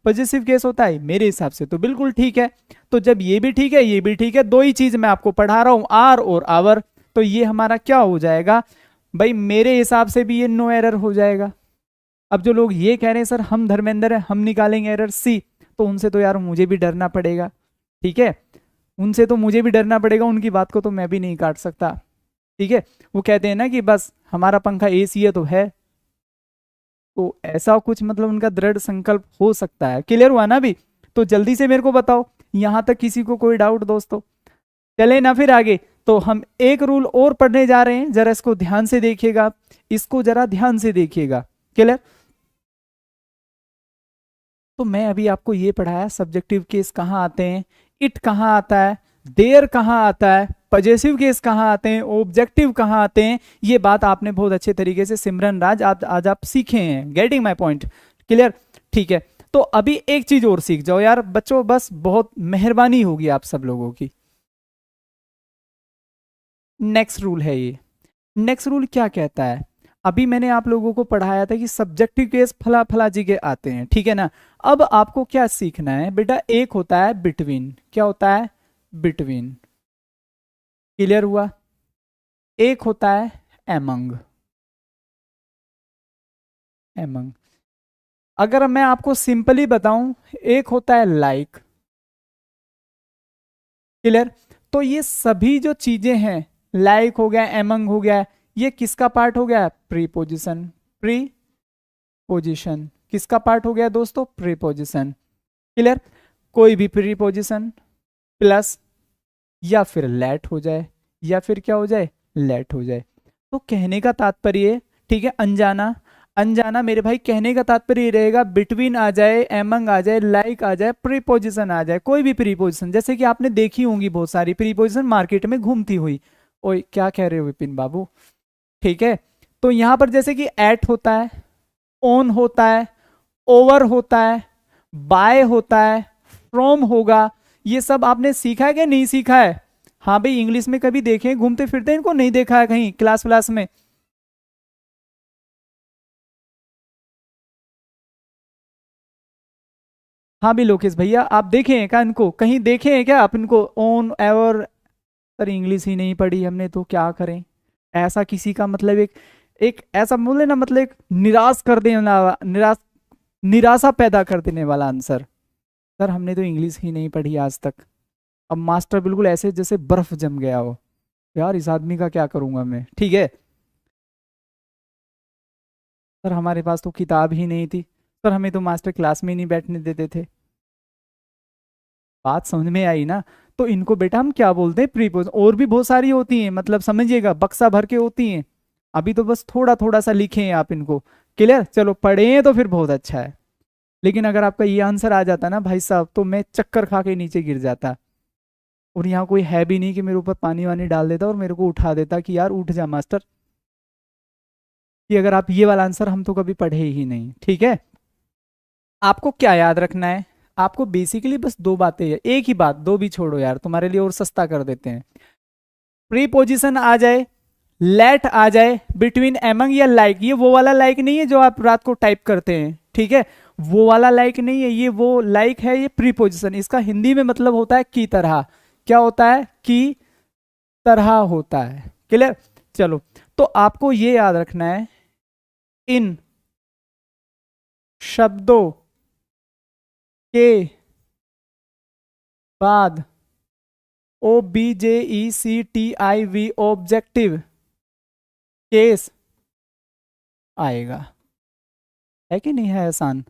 पॉजिटिव केस होता है मेरे हिसाब से, तो बिल्कुल ठीक है। तो जब ये भी ठीक है, ये भी ठीक है, दो ही चीज मैं आपको पढ़ा रहा हूं, आर और आवर, तो ये हमारा क्या हो जाएगा भाई? मेरे हिसाब से भी ये नो एरर हो जाएगा। अब जो लोग ये कह रहे हैं सर हम धर्मेंद्र है हम निकालेंगे एरर सी, तो उनसे तो यार मुझे भी डरना पड़ेगा, ठीक है, उनसे तो मुझे भी डरना पड़ेगा, उनकी बात को तो मैं भी नहीं काट सकता, ठीक है। वो कहते हैं ना कि बस हमारा पंखा एसी है तो है, तो ऐसा कुछ मतलब उनका दृढ़ संकल्प हो सकता है। क्लियर हुआ ना अभी? तो जल्दी से मेरे को बताओ, यहां तक किसी को कोई डाउट दोस्तों? चले ना फिर आगे। तो हम एक रूल और पढ़ने जा रहे हैं, जरा इसको ध्यान से देखिएगा, इसको जरा ध्यान से देखिएगा। क्लियर? तो मैं अभी आपको ये पढ़ाया सब्जेक्टिव केस कहाँ आते हैं, इट कहाँ आता है, देयर कहाँ आता है, पजेसिव केस कहाँ आते हैं, ऑब्जेक्टिव कहाँ आते हैं, ये बात आपने बहुत अच्छे तरीके से सिमरन राज आज आप सीखे हैं। Getting my point? क्लियर? ठीक है। तो अभी एक चीज और सीख जाओ यार बच्चों, बस बहुत मेहरबानी होगी आप सब लोगों की। नेक्स्ट रूल है ये। नेक्स्ट रूल क्या कहता है? अभी मैंने आप लोगों को पढ़ाया था कि सब्जेक्टिव केस फला फला जी के आते हैं, ठीक है ना। अब आपको क्या सीखना है बेटा? एक होता है बिटवीन, क्या होता है? बिटवीन। क्लियर हुआ? एक होता है एमंग, एमंग। अगर मैं आपको सिंपली बताऊं, एक होता है लाइक। क्लियर? तो ये सभी जो चीजें हैं, लाइक हो गया, एमंग हो गया, ये किसका पार्ट हो गया? प्रीपोजिशन। प्रीपोजिशन किसका पार्ट हो गया दोस्तों? प्रीपोजिशन। क्लियर? कोई भी प्रीपोजिशन प्लस या फिर लेट हो जाए, या फिर क्या हो जाए? लेट हो जाए। तो कहने का तात्पर्य, ठीक है, अनजाना, अनजाना मेरे भाई, कहने का तात्पर्य रहेगा बिटवीन आ जाए, एमंग आ जाए, लाइक आ जाए, प्रीपोजिशन आ जाए, कोई भी प्रीपोजिशन, जैसे कि आपने देखी होंगी बहुत सारी प्रीपोजिशन मार्केट में घूमती हुई। ओए क्या कह रहे हो विपिन बाबू? ठीक है। तो यहां पर जैसे कि एट होता है, ऑन होता है, ओवर होता है, बाय होता है, फ्रॉम होगा, ये सब आपने सीखा है कि नहीं सीखा है? हाँ भाई, इंग्लिश में कभी देखे घूमते फिरते इनको? नहीं देखा है कहीं क्लास व्लास में? हाँ भी लोकेश भैया, आप देखे हैं क्या इनको? कहीं देखे हैं क्या आप इनको? Own ever? सर इंग्लिश ही नहीं पढ़ी हमने तो क्या करें? ऐसा किसी का मतलब एक एक ऐसा बोले ना, मतलब एक निराश कर देने वाला, निराशा पैदा कर देने वाला आंसर। सर हमने तो इंग्लिश ही नहीं पढ़ी आज तक। अब मास्टर बिल्कुल ऐसे जैसे बर्फ जम गया हो। यार इस आदमी का क्या करूंगा मैं, ठीक है। सर हमारे पास तो किताब ही नहीं थी। सर हमें तो मास्टर क्लास में ही नहीं बैठने देते थे। बात समझ में आई ना? तो इनको बेटा हम क्या बोलते हैं? प्रीपोज। और भी बहुत सारी होती हैं, मतलब समझिएगा बक्सा भर के होती हैं। अभी तो बस थोड़ा थोड़ा सा लिखे हैं आप इनको। क्लियर? चलो पढ़े हैं तो फिर बहुत अच्छा है। लेकिन अगर आपका ये आंसर आ जाता ना भाई साहब, तो मैं चक्कर खा के नीचे गिर जाता। और यहाँ कोई है भी नहीं कि मेरे ऊपर पानी वानी डाल देता और मेरे को उठा देता कि यार उठ जा मास्टर। कि अगर आप ये वाला आंसर, हम तो कभी पढ़े ही नहीं, ठीक है। आपको क्या याद रखना है? आपको बेसिकली बस दो बातें हैं, एक ही बात, दो भी छोड़ो यार, तुम्हारे लिए और सस्ता कर देते हैं। प्रीपोजिशन आ जाए, लेट आ जाए, बिटवीन, एमंग या लाइक। ये वो वाला लाइक नहीं है जो आप रात को टाइप करते हैं, ठीक है, वो वाला लाइक नहीं है, ये वो लाइक है, ये प्रीपोजिशन। इसका हिंदी में मतलब होता है की तरह। क्या होता है? की तरह होता है। क्लियर? चलो, तो आपको ये याद रखना है, इन शब्दों के बाद OBJECTIV, ऑब्जेक्टिव केस आएगा। है कि नहीं है आसान?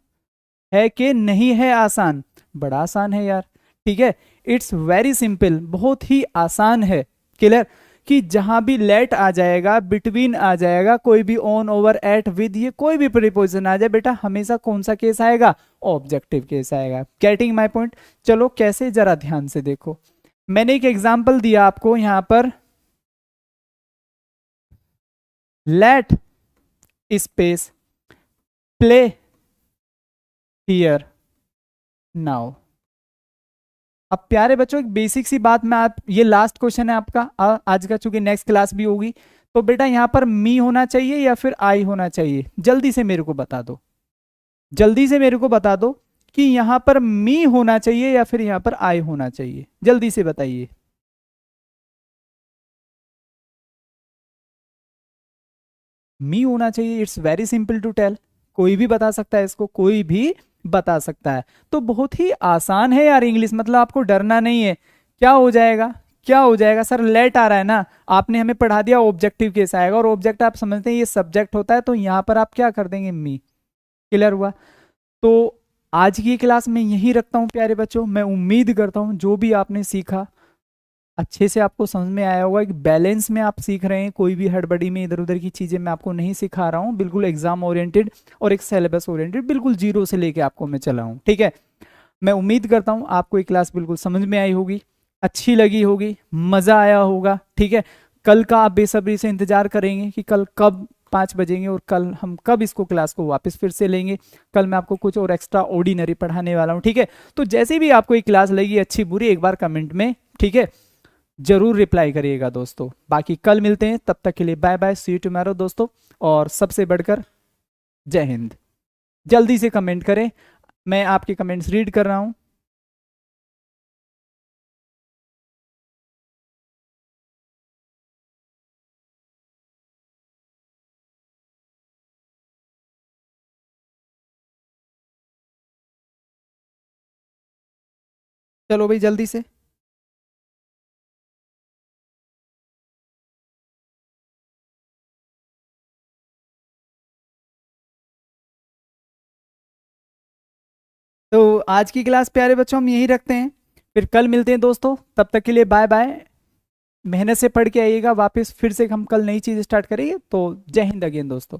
है कि नहीं है आसान? बड़ा आसान है यार। ठीक है, इट्स वेरी सिंपल, बहुत ही आसान है। क्लियर? कि जहां भी लेट आ जाएगा, बिटवीन आ जाएगा, कोई भी ऑन, ओवर, एट, विद, ये कोई भी प्रीपोजिशन आ जाए बेटा, हमेशा कौन सा केस आएगा? ऑब्जेक्टिव केस आएगा। Getting my point? चलो कैसे, जरा ध्यान से देखो। मैंने एक एग्जांपल दिया आपको यहां पर, let space play here now. अब प्यारे बच्चों एक बेसिक सी बात, मैं आप, ये लास्ट क्वेश्चन है आपका आज का, चूंकि नेक्स्ट क्लास भी होगी, तो बेटा यहां पर मी होना चाहिए या फिर आई होना चाहिए? जल्दी से मेरे को बता दो, जल्दी से मेरे को बता दो कि यहां पर मी होना चाहिए या फिर यहां पर आई होना चाहिए, जल्दी से बताइए। मी होना चाहिए। It's very simple to tell, कोई भी बता सकता है इसको, कोई भी बता सकता है। तो बहुत ही आसान है यार इंग्लिश, मतलब आपको डरना नहीं है। क्या हो जाएगा, क्या हो जाएगा सर? लेट आ रहा है ना, आपने हमें पढ़ा दिया ऑब्जेक्टिव केस आएगा, और ऑब्जेक्ट आप समझते हैं ये सब्जेक्ट होता है, तो यहां पर आप क्या कर देंगे? मी। क्लियर हुआ? तो आज की क्लास में यही रखता हूं प्यारे बच्चों। मैं उम्मीद करता हूं जो भी आपने सीखा अच्छे से आपको समझ में आया होगा। एक बैलेंस में आप सीख रहे हैं, कोई भी हड़बड़ी में इधर उधर की चीजें मैं आपको नहीं सिखा रहा हूँ, बिल्कुल एग्जाम ओरिएंटेड और एक सिलेबस ओरिएंटेड, बिल्कुल जीरो से लेके आपको मैं चला हूँ। ठीक है, मैं उम्मीद करता हूँ आपको ये क्लास बिल्कुल समझ में आई होगी, अच्छी लगी होगी, मजा आया होगा। ठीक है, कल का आप बेसब्री से इंतजार करेंगे कि कल कब 5 बजेंगे और कल हम कब इसको क्लास को वापस फिर से लेंगे। कल मैं आपको कुछ और एक्स्ट्रा ऑर्डिनरी पढ़ाने वाला हूँ। ठीक है, तो जैसे भी आपको ये क्लास लगी अच्छी बुरी, एक बार कमेंट में ठीक है जरूर रिप्लाई करिएगा दोस्तों। बाकी कल मिलते हैं, तब तक के लिए bye bye, see you tomorrow दोस्तों। और सबसे बढ़कर जय हिंद। जल्दी से कमेंट करें, मैं आपके कमेंट्स रीड कर रहा हूं। चलो भाई जल्दी से। तो आज की क्लास प्यारे बच्चों हम यही रखते हैं, फिर कल मिलते हैं दोस्तों, तब तक के लिए बाय बाय। मेहनत से पढ़ के आइएगा, वापस फिर से हम कल नई चीज स्टार्ट करेंगे। तो जय हिंद अगेन दोस्तों।